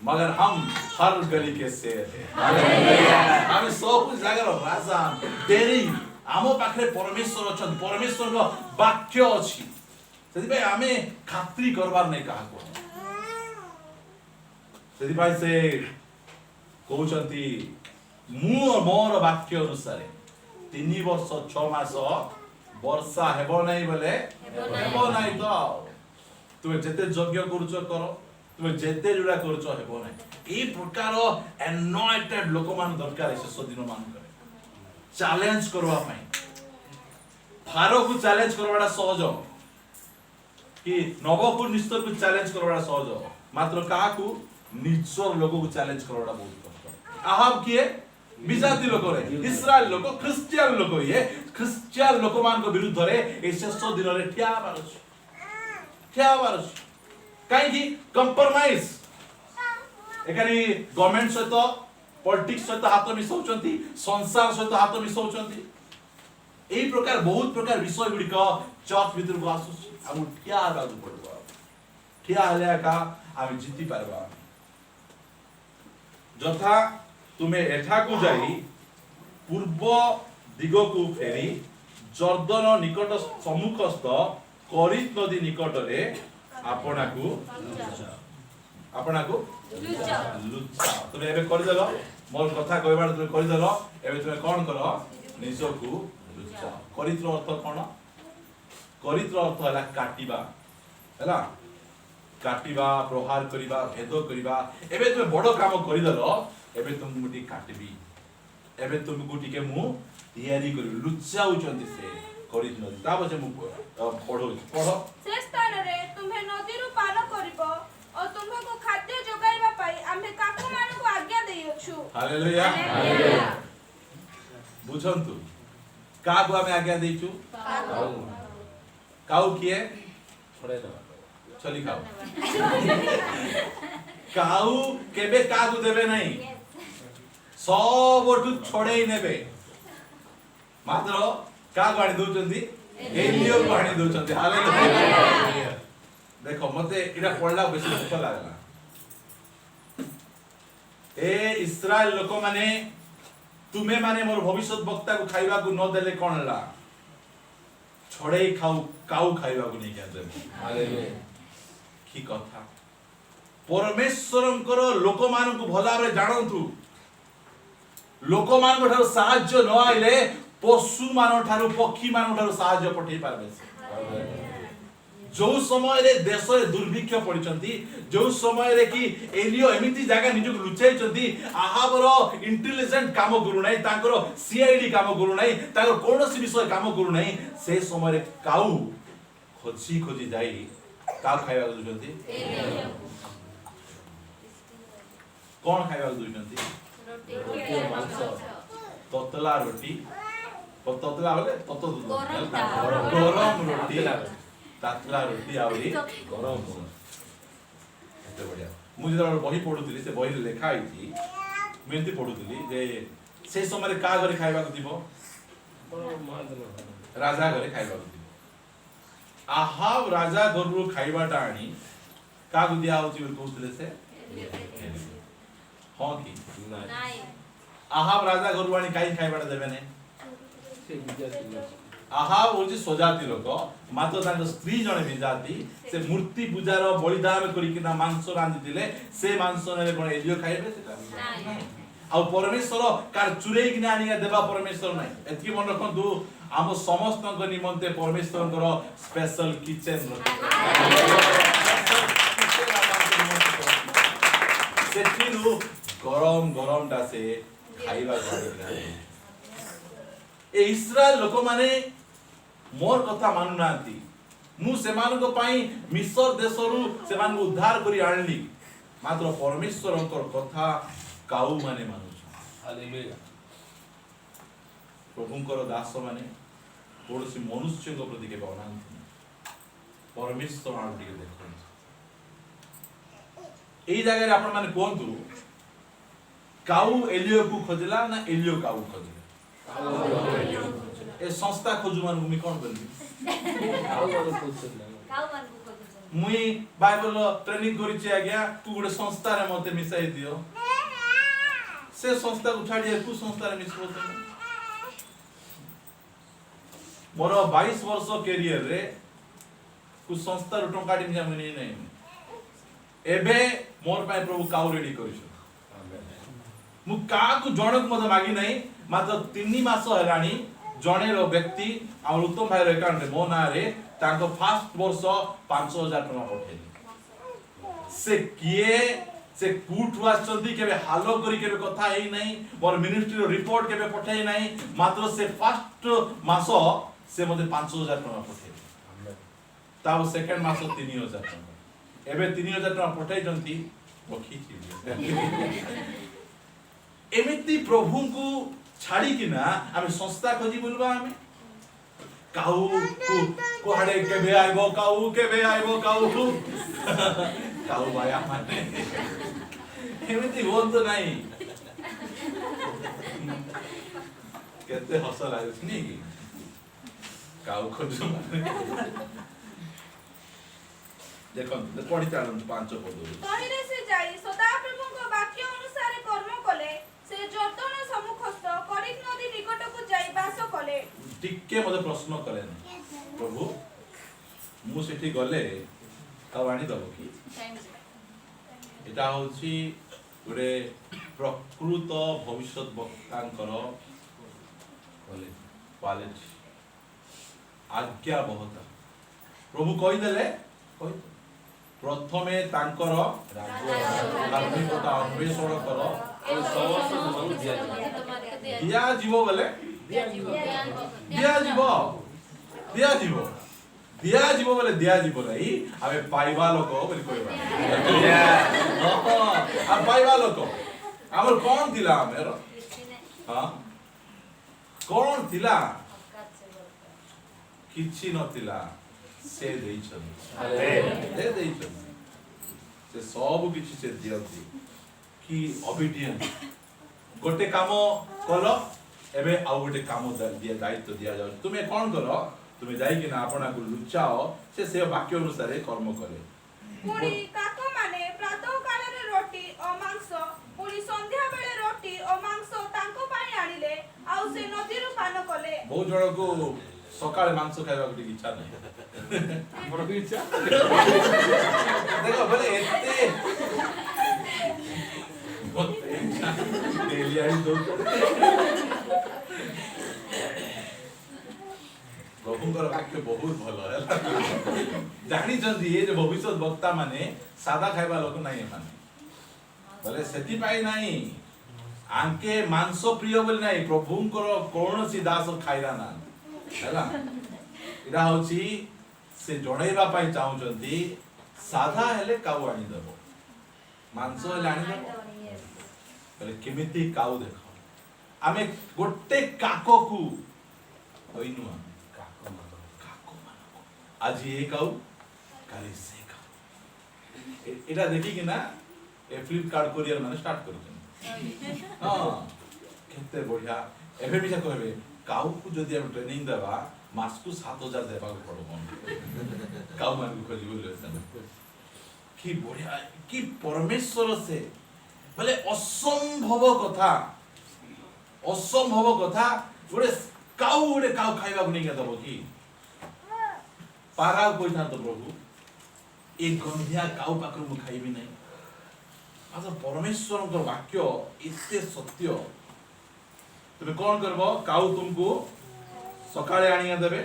मगर हम हर गली के शेर हैं। हमें सब कुछ जगह राजा डेरी आम पाखे परमेश्वर अच्छा, परमेश्वर को वाक्य अच्छी से आमे खात्री करबार नहीं कहा से कहते मु मोर वाक्य अनुसार 3 वर्ष 6 मास वर्षा हेबो नहीं बोले हेबो नहीं तो तुम जेते यज्ञ करूच कर, तुम जेते जुड़ा करूच हेबो नहीं। ए प्रकार एनॉइटेड लोक मान दरकार है शेष दिन मान करे चैलेंज करवा पई। फारो को चैलेंज करवाडा सहज कि नवपुर निस्तर को चैलेंज करवाडा सहज, मात्र काहा को निजर लोक को चैलेंज करवाडा बहुत कष्ट। आहाब किए विजाति लोक रे, इस्राएल लोक, क्रिश्चियन लोक, ये क्रिश्चियन लोक मान को विरुद्ध रे ए शेष दिन रे ठिया बारछ काई की कंप्रोमाइज एकानी गवर्नमेंट सहित पॉलिटिक्स सहित हाथ मिसाउचंती, संसार सहित हाथ मिसाउचंती। एई प्रकार बहुत प्रकार विषय गुडी का चर्च भीतर को आसुछ, हम ठिया बाजू पड़बा, ठिया हले का हम जीति पारबा। जथा तुमे एठा को जाई पूर्व दिग को फेरी जर्दन निकट सम्मुखस्थ करित नदी निकट रे आपना को लुच्चा। तुमे एबे कर देलो मोर कथा कहबार तुमे कर देलो, एबे तुमे कोन करो निजो को लुच्चा। करित अर्थ कोन? करित अर्थ हला काटिबा, हला काटिबा, प्रहार करिबा, भेद करिबा। एबे तुमे बड़ काम करि देलो, एबे तुम गुटी काटिबी, एबे तुम गुटी के मु तैयारी करिबी। लुच्चा उचंती से करित नदी ता बजे मु पढो से स्थान रे तुम्हे नदी रु पान करिबो और तुम्हे को खाद्य जोगाइबा पाई आम्हे काकु मान को आज्ञा देइछु। हालेलुया बुझंतु का को हमें आज्ञा देइछु? काऊ किए छोड़े दबा चली खाओ। काऊ केबे काकु देबे नहीं, सबठु छोड़े नेबे, मात्र का गाड़ी दोचंती एलियो गाड़ी दोचंती। हालेलुया देखो मते इडा पड़ला बेसी दुख लागला। ए इस्राएल लोक माने तुमे माने मोर भविष्य वक्ता को खाइबा को न देले कोन ला छोड़े खाऊ काऊ खाइबा को नहीं कहते। हालेलुया की कथा परमेश्वरंकर लोक मान को भला रे जानंतु, लोक मान को ठारो साहाय्य न आइले पशु मान ठारो पक्षी मान ठारो साहाय्य पठै पारबे। जो समय रे देश रे दुर्भिक्ष पड़िचंती, जो समय रे कि एलियो एमिति जागा निजु लुचाइचंती, आहाबर इंटेलिजेंट काम करू नाही, तांकर सीआईडी काम करू नाही, तांकर कोनोसी विषय काम करू नाही, से समय रे काऊ खोजी खोजी जाई काऊ खाइबा दुचंती। कोन खाइबा दुचंती? ततला रोटी, ततला बोले ततो गरम रोटी, तातला रोटी आवरी गरम। एते बढ़िया मु जे बही पढुतली से बही लेखा आइची मेंती पढुतली जे से समय रे का घरे खाइबा को दिबो? राजा घरे खाइबा को दिबो। आहाब राजा घरु खाइबाटा आनी का को दिया होची बोल कहतले से हां की नाही। आहाब राजा घरु आनी काई खाइबाटा देबे नै। आहाब होची सजाति लोक, मात्र तांको स्त्री जणे विजाति, से मूर्ति पूजार बलिदान करिकिना मांस रांधितिले, से मांस ने कोन एलियो खाइबे सेटा नाही। आ परमेश्वर कार चुरेई किना आनिया देबा परमेश्वर नै। एतकी मन रखंतु आम समस्त निमंते परमेश्वरकर स्पेशल किचन सेठिनु गरम गरम टा से खाइबा करना। ए इस्राएल लोक माने मोर कथा मानु नांती, मु सेमान को पाई मिस्र देशरु सेमान को उद्धार करी आनली, मात्र परमेश्वरकर कथा काऊ माने मानु। हालेलुया प्रभुंकर दास माने कोनोसी मनुष्य को प्रति के बनांती, परमेश्वर आन दिके देखो। एई जगह रे आपण माने कोंतु काऊ एलियो को खोजला ना एलियो काऊ खोजला? ए संस्था खोजु मान भूमि कोन बनबी? आओ वाला क्वेश्चन मुई बाइबल ट्रेनिंग करिछि आज्ञा तू गोटे संस्था रे मते मिसाई दियो से संस्था को छाड़ी को संस्था रे मिसबो तुम मोर 22 वर्ष कैरियर रे कुछ संस्था रो टंका डी मिनी नै एबे मोर पाए प्रभु काउ रेडी करिछ मु का को जणक मते मागी नै मात्र 3 मास हलानी जणे रो व्यक्ति आ उत्तम भाई रो अकाउंट रे मो ना रे तांको फर्स्ट वर्ष 5000 टका पठेली से किए से कुठ वाचंती केबे हालो करी केबे कथा हेई नै मोर मिनिस्ट्री रो रिपोर्ट केबे पठेई नै मात्र से फर्स्ट मास से मते 5000 टका पठेली ताव सेकंड मास 3000 टका एबे 3000 टका पठेई जंती रखी छी एमिति प्रभु को छाड़ी किना आमे संस्था खोजी बोलबा आमे काऊ को हाडे केबे आइबो काऊ काऊ भाया माने एमिति बोल तो नहीं केते हस लागछ नी कि काऊ खोजु देखो पढ़ी चालू 5 पद तहिरे से जाई सदा प्रभुଙ୍କ वाक्य अनुसार कर्म कले से जर्दन सम्मुखस्थ करित नदी निकट को जाई बास कले टिके मते प्रश्न करे प्रभु मु सेठी गले काऊ आनी दबो की एटा होची गोटे प्रकृत भविष्यत वक्तांकर क्वालिटी आज्ञा बहता प्रभु कहि देले प्रथमे तांकर धार्मिकता अन्वेषण कर दिया जीवो बोले दिया जीवो बोले दिया जीवो नहीं आबे पाइबा लोक बोली कहबा आ पाइबा लोक हमर कोन थिला हमर हां कोन थिला किछि नथिला से देइछन दे देइछन से सब किछि से दियती कि ओबीडियंस गोटे काम कलो एबे आ गोटे काम दिया दायित्व दिया जाउ तुमे कोन करो तुमे जाई कि ना आपना को लुचाओ से वाक्य अनुसार कर्म करे पुरी काको माने प्रातः काल रे रोटी और मांस पुरी संध्या बेले रोटी और मांस तांको पाई आनिले आ से नदी रो पान कले बहुत जण को सकाळे मांस खाइबा को इच्छा नहीं मोर भी इच्छा देखो बोले एते डेली आई दो प्रभुଙ୍କର वाक्य बहुत भलो है जानी जंदी ये भविष्य वक्ता माने सादा खाइबा लोक नहीं माने बोले सेति पाई नहीं आंके मांस प्रिय बोल नहीं प्रभुଙ୍କର कौनसी दास खाइरा ना हैला इरा होची से जणैबा पाई चाहू जंदी सादा हेले काउ आनी दबो मांस हेले आनी दबो बोले केमिति काउ देखो आमे गोटे काको को होइनु आज ये काउ काली से काउ एटा देखि कि ना ए फ्लिपकार्ट कोरियर माने स्टार्ट करछन हां केते बढ़िया एबे भी कहबे काउ को जदी हम ट्रेनिंग देबा मास को 7000 देबा को पड़ो काउ मान को खोजी बोले की बढ़िया की परमेश्वर से बोले असंभव कथा गोटे काउ खाइबा को नहीं दबो की पारा कोई था तो प्रभु एक गंधिया काउ पाकर मु खाइबी नहीं मतलब परमेश्वर का वाक्य इतने सत्य तुम कौन करबो काउ तुमको सकाळे आनिया देबे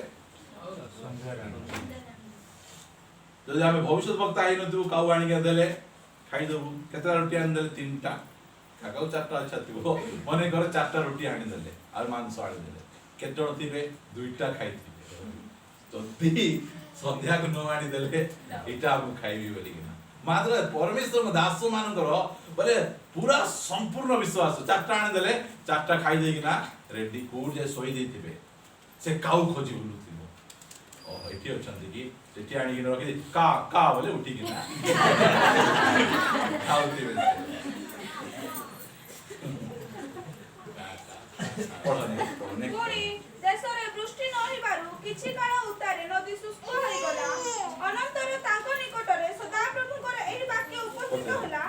जदि हमें भविष्य वक्ता आई नथु काउ आनिया देले खाइ देबु केतरा रोटी आनि देले 3टा काकाउ 4टा अच्छा थिबो मने घर 4टा रोटी आनि देले और मांस आनि देले केतण थिबे 2टा खाइथिबे तो दी संध्या को न आनि देले इटा हम खाइबी बोली किना मात्र परमेश्वर दास मानकर बोले पूरा संपूर्ण विश्वास 4टा आनि देले 4टा खाइ देई किना रेडी कोड जे सोई देथिबे से काउ खोजी बुलुथिबो ओ एठी अछंती कि सेठी आनि किना रखि का का बोले उठी किना खाउथिबे पुरी देशरे वृष्टि न हिबारु किछि काल उतारे नदी शुष्क होई गला अन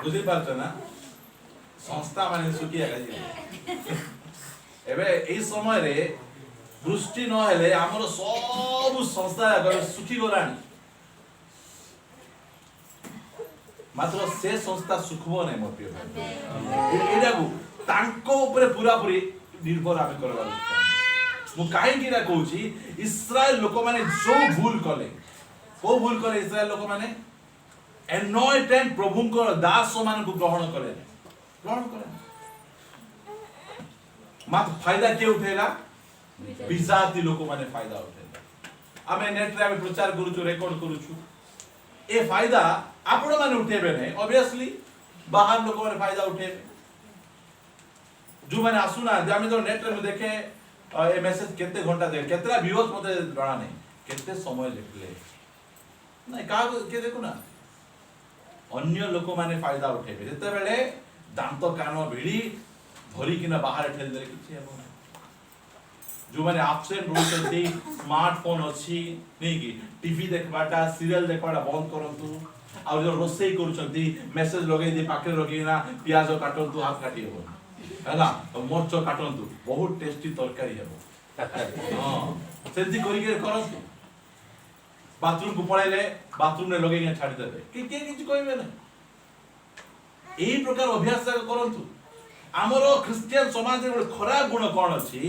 बुझी पारछ ना संस्था माने सुखिया गाजी एबे एई समय रे वृष्टि न हेले हमर सब संस्था सुखी गलानी मात्र से संस्था सुखबो नै मोर प्रिय एडागु तांको ऊपर पूरा पूरी निर्भर आमे करबा मु काहे कि ना कहूची इस्राएल लोक माने जो भूल कले को भूल कले इस्राएल लोक माने एनॉइटेड प्रभु को दास मान को ग्रहण करे मात्र फायदा के उठेला बिजाती लोक माने फायदा उठेला आमे नेट रे आमे प्रचार करूछु रेकॉर्ड करूछु ए फायदा आपण माने उठेबे नै ऑब्वियसली बाहर लोक माने फायदा उठेबे जो माने आसुना आमे जो नेट रे देखे ए मेसेज केते घंटा दे केतरा व्यूअर्स मते जणा नै केते समय लिखले नै का के देखो ना अन्य लोक माने फायदा उठेबे जते बेले दांत कान भिड़ी धरी किना बाहर ठेल दे किछि हेबो ना जो माने एब्सेंट रहउछन्ती स्मार्टफोन अछि नै कि टीवी देखबाटा सीरियल देखबाटा बंद करंतु आ जो रोसई करूछन्ती मेसेज लगै दे पाखे रखिना प्याज काटंतु हाथ काटी हेबो हैला मरच काटंतु बहुत टेस्टी तरकारी हेबो हां सेंती करी के करंतु बाथरूम को पळेले बाथरूम रे लगै के छाडी देबे के किछ कहबे ना एही प्रकार अभ्यास करंतु हमरो क्रिश्चियन समाज रे खराब गुण कोन अछि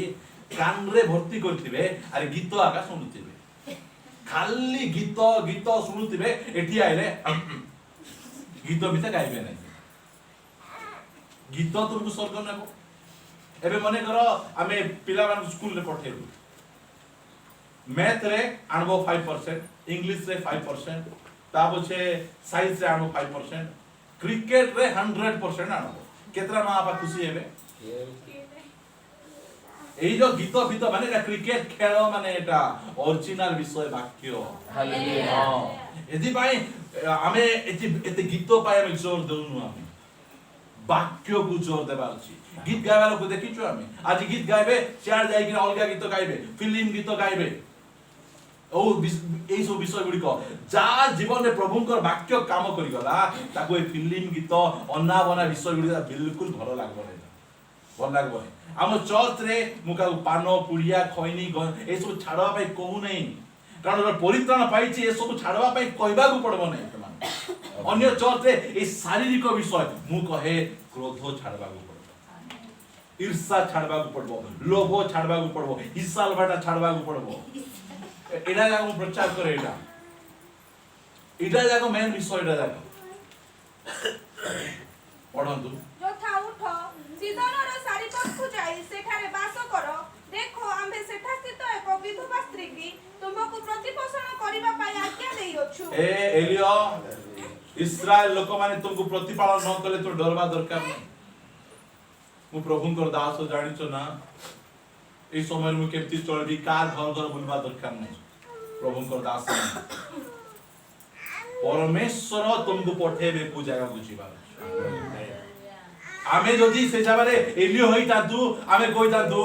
कान रे भर्ती करथिबे अरे गीत आका सुनुथिबे खाली गीत गीत सुनुथिबे एठी आइले गीत बिता गाइबे नै गीत तुमको स्वर्ग नेबो एबे मने करो आमे पिला मान स्कूल रे पठेबु मैथ रे आनबो 5% इंग्लिश रे 5% ता पछे साइंस रे आनबो 5% क्रिकेट रे 100% आनबो केतरा मा आपा खुशी हेबे एई जो गीत फित माने एटा क्रिकेट खेल माने एटा ओरिजिनल विषय वाक्य हालेलुया एदि भाई आमे एते गीत पाए हम जोर दउनु आमे वाक्य को जोर देबा अछि गीत गायबा लोक देखिछु आमे आज गीत गाइबे चार जाई कि अलगा गीत गाइबे फिल्म गीत गाइबे ओ एई सब विषय गुडी को जा जीवन रे प्रभु को वाक्य काम करि गला ताको ए फिल्म गीत अन्ना बना विषय गुडी बिल्कुल भलो लागबो नै भल लागबो नै हम चर्च रे मुका पानो पुड़िया खैनी ए सब छाड़वा पई कहू नै कारण परित्राण पाइछि ए सब छाड़वा पई कहबा को पड़बो नै तमान अन्य चर्च रे ए शारीरिक विषय मु कहे क्रोध छाड़बा को पड़बो ईर्ष्या छाड़बा को पड़बो लोभ छाड़बा को पड़बो हिसाल बाटा छाड़बा को पड़बो एडा जाको प्रचार करे एडा जाको मेन विषय एडा जाको पढंतु यथा उठ सीदनर सारिपथु जाई सेठारे बास कर देखो आम्भे सेठा स्थित एक विधवा स्त्री की तुमको प्रतिपोषण करिबा पई आज्ञा देई अछु ए एलियो इस्राएल लोक माने तुमको प्रतिपालन न कले तो डरबा दरकार नै मु प्रभु को दास जानिछो ना ए समय मु केमती चलबी कार घर घर बुलबा दरकार नै प्रभु को दास परमेश्वर तुमको पठेबे को जगह बुझिबा आमे जदी से जाबारे एलियो होई तादु आमे कोइ तादु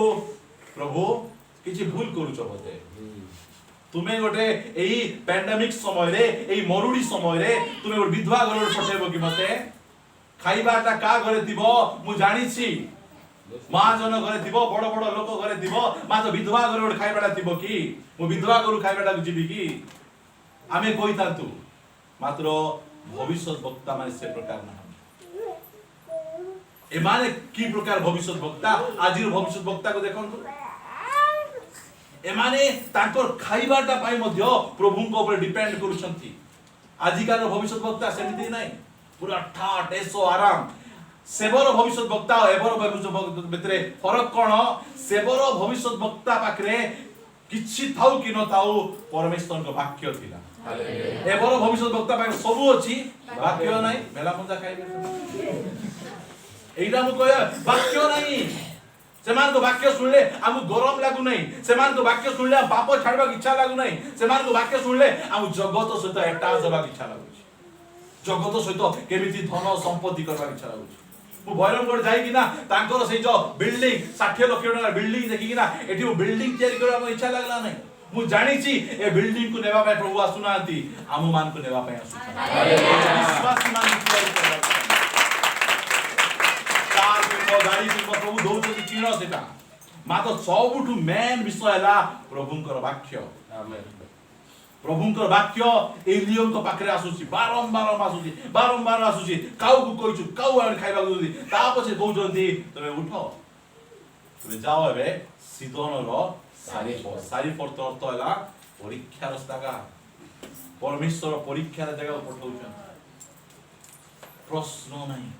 प्रभु किछि भूल करूछो बोते तुमे गोटे एई पैंडेमिक समय रे एई मरुडी समय रे तुमे गोटे विधवा घर पठेबो कि मते खाइबाटा का घरे दिबो मु जानि छी महाजन घरे दिबो बड़ बड़ लोक घरे दिबो मातो विधवा घर गोटे खाइबाटा दिबो कि मु विधवा घर खाइबाटा जिबि कि आमे कोइ तातु मात्र भविष्य वक्ता माने से प्रकार ना ए माने की प्रकार भविष्य वक्ता आजिर भविष्य वक्ता को देखंतु ए माने तांकर खाइबाटा पाई मध्य प्रभु को ऊपर डिपेंड करूछंती आजिकार भविष्य वक्ता सेमिति नै पूरा ठाट एसो आराम सेबर भविष्य वक्ता एबर भविष्य वक्ता भितरे फरक कोन सेबर भविष्य वक्ता पाखरे किछि थाउ कि न थाउ परमेश्वर को वाक्य थिला हालेलुया एबर भविष्य वक्ता पाखरे सब अछि वाक्य नै मेला मजा खाइबे एइडा मु कह वाक्य नै सेमान को वाक्य सुनले आमु गरम लागु नै सेमान को वाक्य सुनले पाप छाड़बा इच्छा लागु नै सेमान को वाक्य सुनले आमु जगत सहित अटैच होबा इच्छा लागु जगत सहित केमिति धन संपत्ति करबा इच्छा लागु मु भैरवगढ़ जाई कि ना तांकर से जो बिल्डिंग 60 लाख टका बिल्डिंग देखि कि ना एठी मु बिल्डिंग तयारी करबा इच्छा लागला नै मु जानि छी ए बिल्डिंग को नेबा प्रभु आसुनांती आमु मान को नेबा आसु हालेलुया विश्वासी मान तयारी करबा किनब गाड़ी किनब प्रभु दौचंती किण सेटा मात्र सबुठु मेन विषय है प्रभुंकर वाक्य आमेन प्रभुंकर वाक्य एलियों पाखे आसुची बारंबार आसुची काउ को कहछु काउ आन खाइबा को दी ता पछे कहउचंती तमे उठ तमे जाओ एबे सीदोनरो सारीफोर अर्थ है परीक्षार जगह परमेश्वर परीक्षार जगह पठाउछन प्रश्न नहीं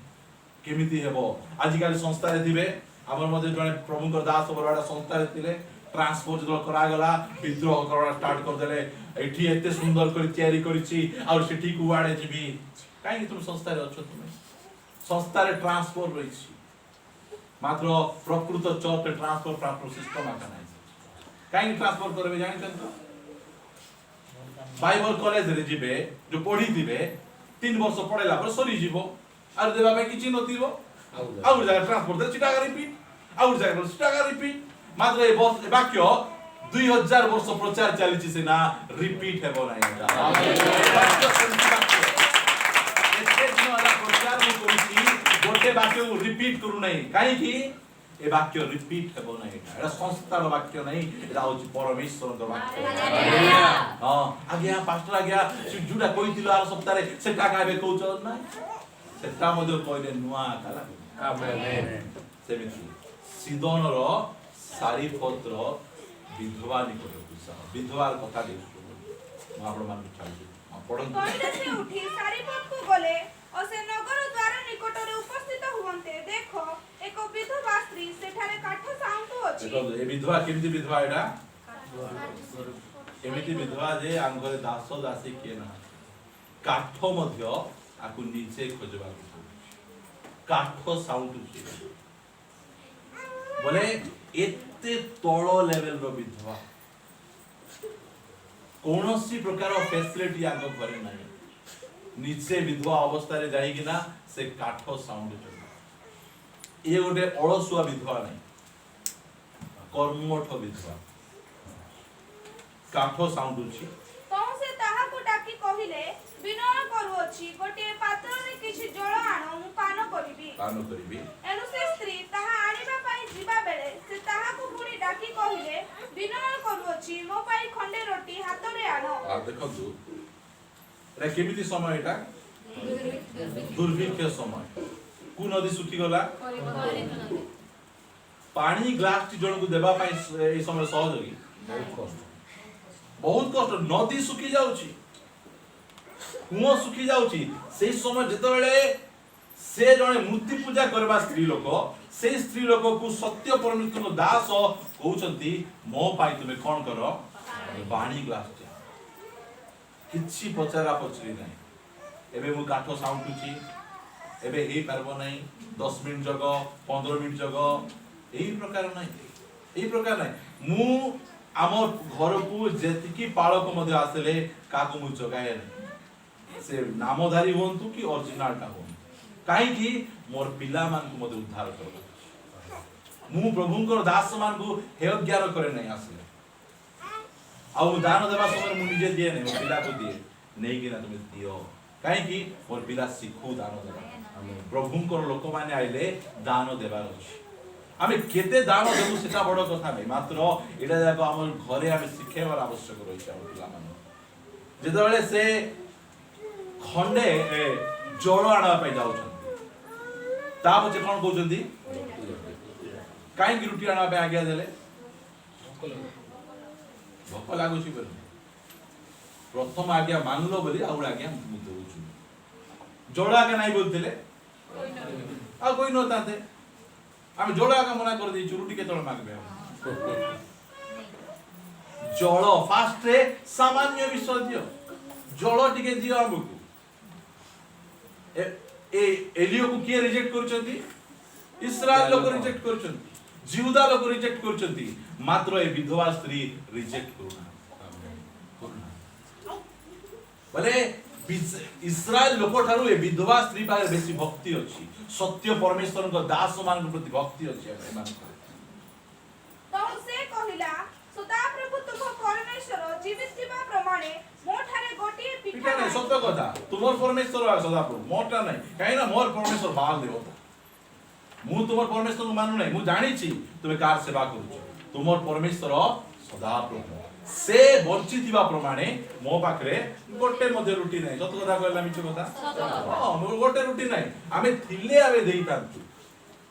केमिति हेबो आजिकाली संस्था रे थिबे हमर मध्ये जने प्रभुंकर दास बरवाडा संस्था रे थिले ट्रांसपोर्ट जो करा गला विद्रोह करना स्टार्ट कर देले एठी एते सुंदर करी तयारी करिछि और सेठी कुआडे जिबी काई तुम संस्था रे अछो तुम संस्था रे ट्रांसपोर्ट रहिछि मात्र प्रकृत चर्च रे ट्रांसपोर्ट प्राप्त सिस्टम आका नै काई ट्रांसपोर्ट करबे जानि तो बाइबल कॉलेज रे जिबे जो पढी दिबे 3 वर्ष पढेला पर सरी जीवो आर देबा पे किछि नथिबो आउर जागा ट्रांसपोर्ट दे चिटा रिपीट आउर जागा चिटा रिपीट मात्र ए वाक्य 2000 वर्ष प्रचार चलीछि से ना रिपीट हेबो ना एटा एते दिन वाला प्रचार मु करिछि गोटे वाक्य को रिपीट करू नै काहे कि ए वाक्य रिपीट हेबो ना एटा संस्थार वाक्य नै एटा होछि परमेश्वरक वाक्य हालेलुया हां आज्ञा पास्टर आज्ञा जुडा कहिथिलो आर सप्ताह रे सेटा काबे कहउछ ना सेटा मध्ये कहले नुआ काला आमेन सेमिति सीदोनरो सारीपत्र विधवा निकट विधवार कथा देखु आपण मान चाहू पढन कहिले से उठी सारीपत को गले और से नगर द्वार निकट रे उपस्थित हुवंते देखो एक विधवा स्त्री सेठारे काठ साउंटु अछि देखो ए विधवा केमति विधवा एडा एमिति विधवा जे आंगरे दास दासी के ना काठ मध्य आकु नीचे खोजबा काठ साउंटु अछि बोले एते तळो लेवल रो विधवा कोनोसी प्रकार फैसिलिटी आगो करे नाही नीचे विधवा अवस्था रे जाई कि ना से काठ साउंड चले ए गोटे अलसुआ विधवा नाही कर्मठ विधवा काठ साउंड अछि तो से ताहा को डाकी कहिले विनय करू अछि गोटे पात्र रे किछि जळ आनो मु पान करिबी एनु से स्त्री ताहा आनिबा पई जिबा बेले से ताहा को पुनी डाकी कहिले विनय करू अछि मो पई खंडे रोटी हाथ रे आनो आ देखो रे केमिति समय एटा दुर्भिक्ष समय कु नदी सुखी गला पानी ग्लास टी जण को देबा पई ए समय सहयोगी बहुत कष्ट नदी सुखी जाउची कुओ सुखी जाउची सेही समय जेतबेले से जणे मूर्ति पूजा करबा स्त्री लोक से स्त्री लोक को सत्य परमेश्वर दास कहउचंती मो पाई तुमे कोन करो पानी ग्लास किछि पचारा पचरी नै एबे मु काठो साउंटुची एबे हे पारबो नै 10 मिनिट जग 15 मिनिट जग एही प्रकार नै मु आम घर को जेतिकी पालक मध्ये आसले काको मु जगाए नै से नामधारी होंतु कि ओरिजिनल टा हो काहे कि मोर पिला मान को मध्ये उद्धार करबो मु प्रभुंकर दास मान को हे ज्ञान करे नै आसले आ दान देबा समय मु निजे दिए नै पिला को दिए नै कि ना तुम दियो काहे कि मोर पिला सिखु दान देबा प्रभुंकर लोक माने आइले दान देबार अछि आमे केते दान देबु सेटा बड़ कथा नै मात्र एटा जाको हमर घरे आमे शिखेबार आवश्यक रहि छै पिला माने जेतबेले से खंडे जळ आना पय जाउ छथि ता पछे कोन कहउछथि काहे कि रोटी आना पे आज्ञा देले भोक लागु छी बोले प्रथम आज्ञा मानलो बोली आउर आज्ञा मु देउछु जळ आज्ञा नै बोलथिले आ कोई न ताते हम जोड़ा का मना कर दी रोटी के तळ मागबे जळ फास्ट रे सामान्य विषय दियो जळ टिके दियो हमकु ए एलियो को के रिजेक्ट करचंती इस्राएल लोक रिजेक्ट करचंती जिहुदा लोक रिजेक्ट करचंती मात्र ए विधवा स्त्री रिजेक्ट करूना बोले इस्राएल लोक ठारू ए विधवा स्त्री पाए बेसी भक्ति अछि सत्य परमेश्वर को दास मान के प्रति भक्ति अछि एमान तो से कहिला सदा प्रभु तुम परमेश्वर जीवित थिबा प्रमाणे मोठारे गोटी पिठा नै सत्य कथा तुमर परमेश्वर सदा प्रभु मोटा नै काहे ना मोर परमेश्वर बाल देवता मु तुमर परमेश्वर को मानु नहीं, मु जानी छी तुमे कार सेवा करूछ। तुमर परमेश्वर सदा प्रभु से बंचिथिबा प्रमाणे मो पाखरे गोटे मध्ये रुटी नाही। सत कथा कहला मिछ कथा हां मोर गोटे रुटी नाही, आमे थिले आवे देई पांतु।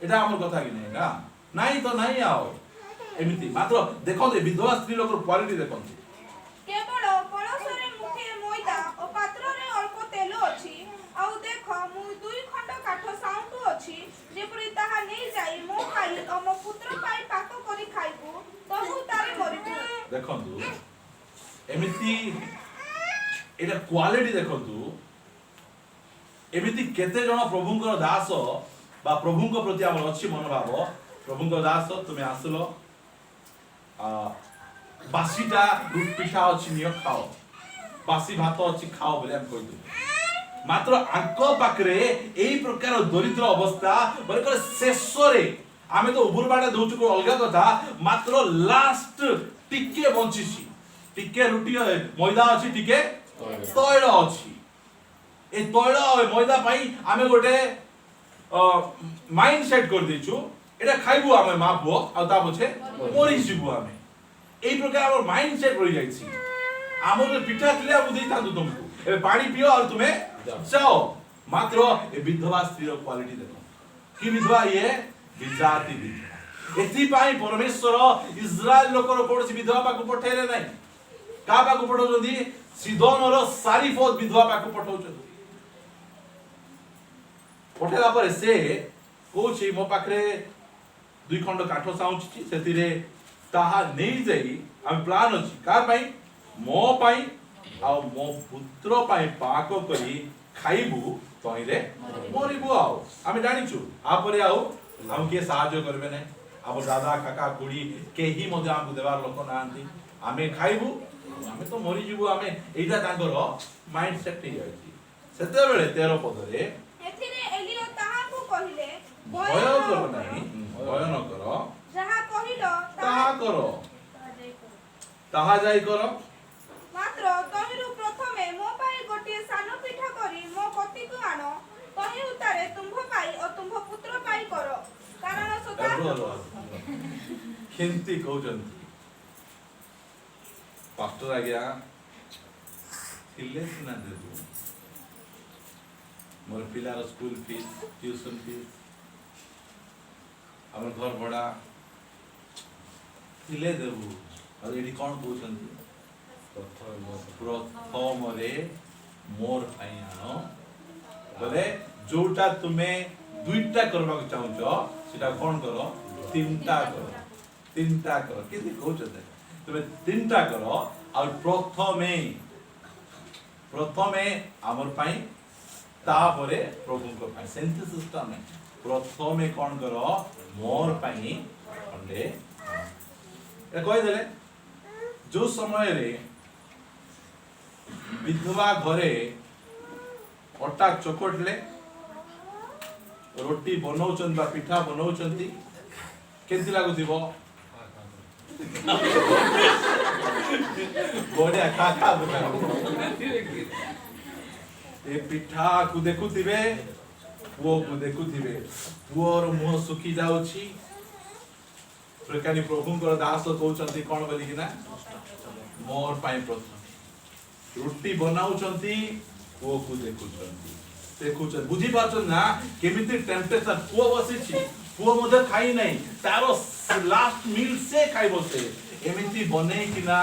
एटा हमर कथा कि नहीं ना नाही तो नाही आओ एमिति मात्र देखो विधवा स्त्री लोकर क्वालिटी देखो। केवल कलशरे मुठे मैदा और पात्र रे अल्प तेल अछि आउ देख मु दुई खंड काठ साउंटु अछि जेपरि ताहा नै जाई मो खाई और मो पुत्र पाई पाक करी खाइबु तहु तारे मरिबु। देखंतु एमिति एटा क्वालिटी देखंतु एमिति केते जण प्रभुंकर दास बा प्रभुंक प्रति हमर अछि मनोभाव। प्रभुंकर दास तुमे आसलो बासीटा दूध पिठा अछि नियो खाओ, बासी भात अछि खाओ बोले हम कहि दउ। मात्र आंक पाखरे एई प्रकार दरिद्र अवस्था बोले करे शेषरे आमे तो उबुरबाटा दउछु को अलगा कथा, मात्र लास्ट टिके बंचिसी, टिके रुटी मैदा अछि, टिके तैल अछि। ए तैल मैदा पाई आमे गोटे माइंड सेट कर देछु एटा खाइबु आमे मा पुओ आ ता पछे मरि जिबु आमे। एई प्रकार हमर माइंड सेट रहि जाई छी। हमर पिठा थिले आ बुझै थांतु तुमको ए पानी पियो और तुमे जाओ। मात्र ए विधवा स्त्री रो क्वालिटी देखो कि विधवा ये विजाति विधवा। एथि पाई परमेश्वर इस्राएल लोकर कोनसी विधवा पाको पठेले नै। का पाको पठौछंती सीदोन रो सारीफत विधवा पाको पठौछंती। पठेला पर से कोछि मो पाखरे दुई खंड काठ साउछि सेतिरे ताहा नहीं जाई हम प्लान अछि कार पाई मो पाई आ मो पुत्र पाई पाक करी खाइबु तइले मरिबु। आउ आमे जानिछु आ परे आउ हम के सहाय्य करबे नै। अब दादा काका कुड़ी केही मध्ये हमकु देवार लोक नांती, आमे खाइबु आमे तो मरि जिबु। आमे एइटा तांकर माइंड सेट हे जाई। सेते बेले 13 पदरे एथिरे एलियो ताहाकु कहिले भय करो नाही, भय न करो, जहा कहिलो ताहा करो, ताहा जाई करो। मात्र तहिरु प्रथमे मो पाई गोटे सानो पिठा करी मो कतिकु आनो तहि उतारे तुंभ पाई और तुंभ पुत्र पाई करो कारण सदा केंती कहउचंती पास्टर आ गया थिले सिना देबु मोर पिलार स्कूल फीस, ट्यूशन फीस, हमर घर भड़ा थिले देबु। और एडी कोन कहउचंती प्रथम रे मोर पाई आनो बोले जोटा तुमे दुईटा करबा चाहूछो सेटा कोन करो तीनटा करो, तीनटा करो किति कहउचते तुमे तीनटा करो। और प्रथमे हमर पाई तापरे प्रभु को पाई सेंस सिस्टम है। प्रथमे कोन करो मोर पाई खंडे ए कहि देले जो समय रे विधवा घरे अटा चकोटले रोटी बनौचन बा पिठा बनौचंती केंती लागुथिबो बढिया खा ए पिठा को देखुथिबे पुओ को देखुथिबे पुओर मुह सुखी जाउछि। प्रकानी प्रभुंकर दास कहउचंती कोन बोली कि ना मोर पाई प्रथम रोटी बनाउचंती पुओ को देखुचंती बुझी पाछन ना केमिति टेम्पटेशन पुओ बसिछि पुओ मध्ये खाई नाही तारो लास्ट मील से खाई बसे एमिति बने कि ना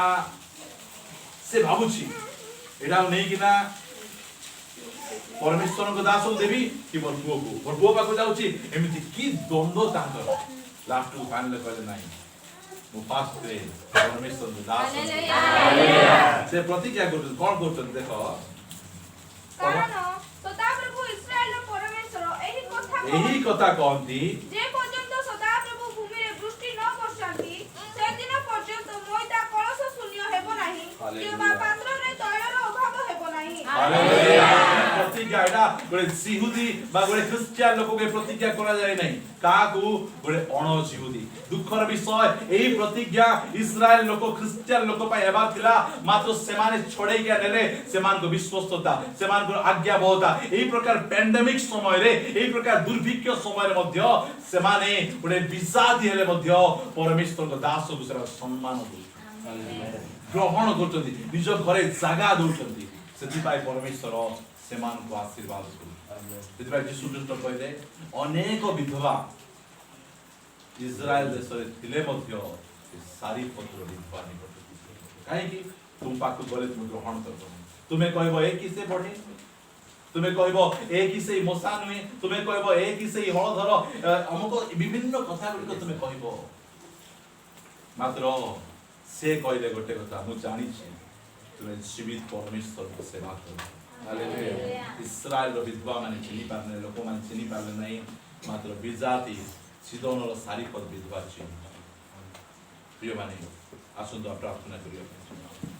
से भाबुछि एडा नै कि ना परमेश्वर को दास देवी कि मोर पुओ पाको जाउछि एमिति की द्वंद्व तांकर लास्ट टू फाइनल कहले नाही मो फास्ट रे परमेश्वर को दास से प्रतिज्ञा करछ कोन करछ देखो कारण सदा प्रभु इस्राएल परमेश्वर एही कथा कहंती जे पर्यंत सदा प्रभु भूमि रे वृष्टि न वर्षांती से दिन पर्यंत मैदा कलश शून्य हेबो नाही किबा पात्र रे तैलर अभाव हेबो नाही। हालेलुया। प्रतिज्ञा प्रतिज्ञा एटा गोटे जिहुदी बा गोटे ख्रिस्टियन लोक के प्रतिज्ञा करा जाय नै काकू गोटे अण जिहुदी दुखर विषय एही प्रतिज्ञा इस्राएल लोक ख्रिस्टियन लोक पय हेबार थिला मात्र सेमाने छोड़ै के नेले सेमान को विश्वस्तता सेमान को आज्ञाबोधता एही प्रकार पैंडेमिक समय रे एही प्रकार दुर्भिक्ष समय रे मध्य सेमाने गोटे विजाति हेले मध्य परमेश्वर को दास को सेरा सम्मान दउ ग्रहण करछन्ती निज घरे जागा दउछन्ती सेतिपाई परमेश्वर सेमान को आशीर्वाद करू सेतिपाई यीशु ख्रीष्ट कहले अनेक विधवा इस्राएल देश रे थिले मध्य सारी पत्र विधवा निकट काहे कि तुम पाक गले तुम ग्रहण करबो तुमे कहबो ए किसे बढ़े तुमे कहबो ए किसे मशा नुहे तुमे कहबो ए किसे हळधर हमको विभिन्न कथा गुडी तुमे कहबो मात्र से कहले गोटे कथा मु जानि छी तुमे जीवित परमेश्वर को सेवा करो हालेलुया इस्राएल रो विधवा माने चिनी पारने लोक माने चिनी पारले नहीं मात्र विजाति सीदोन रो सारी पद विधवा छी प्रिय माने आसुन प्रार्थना करियो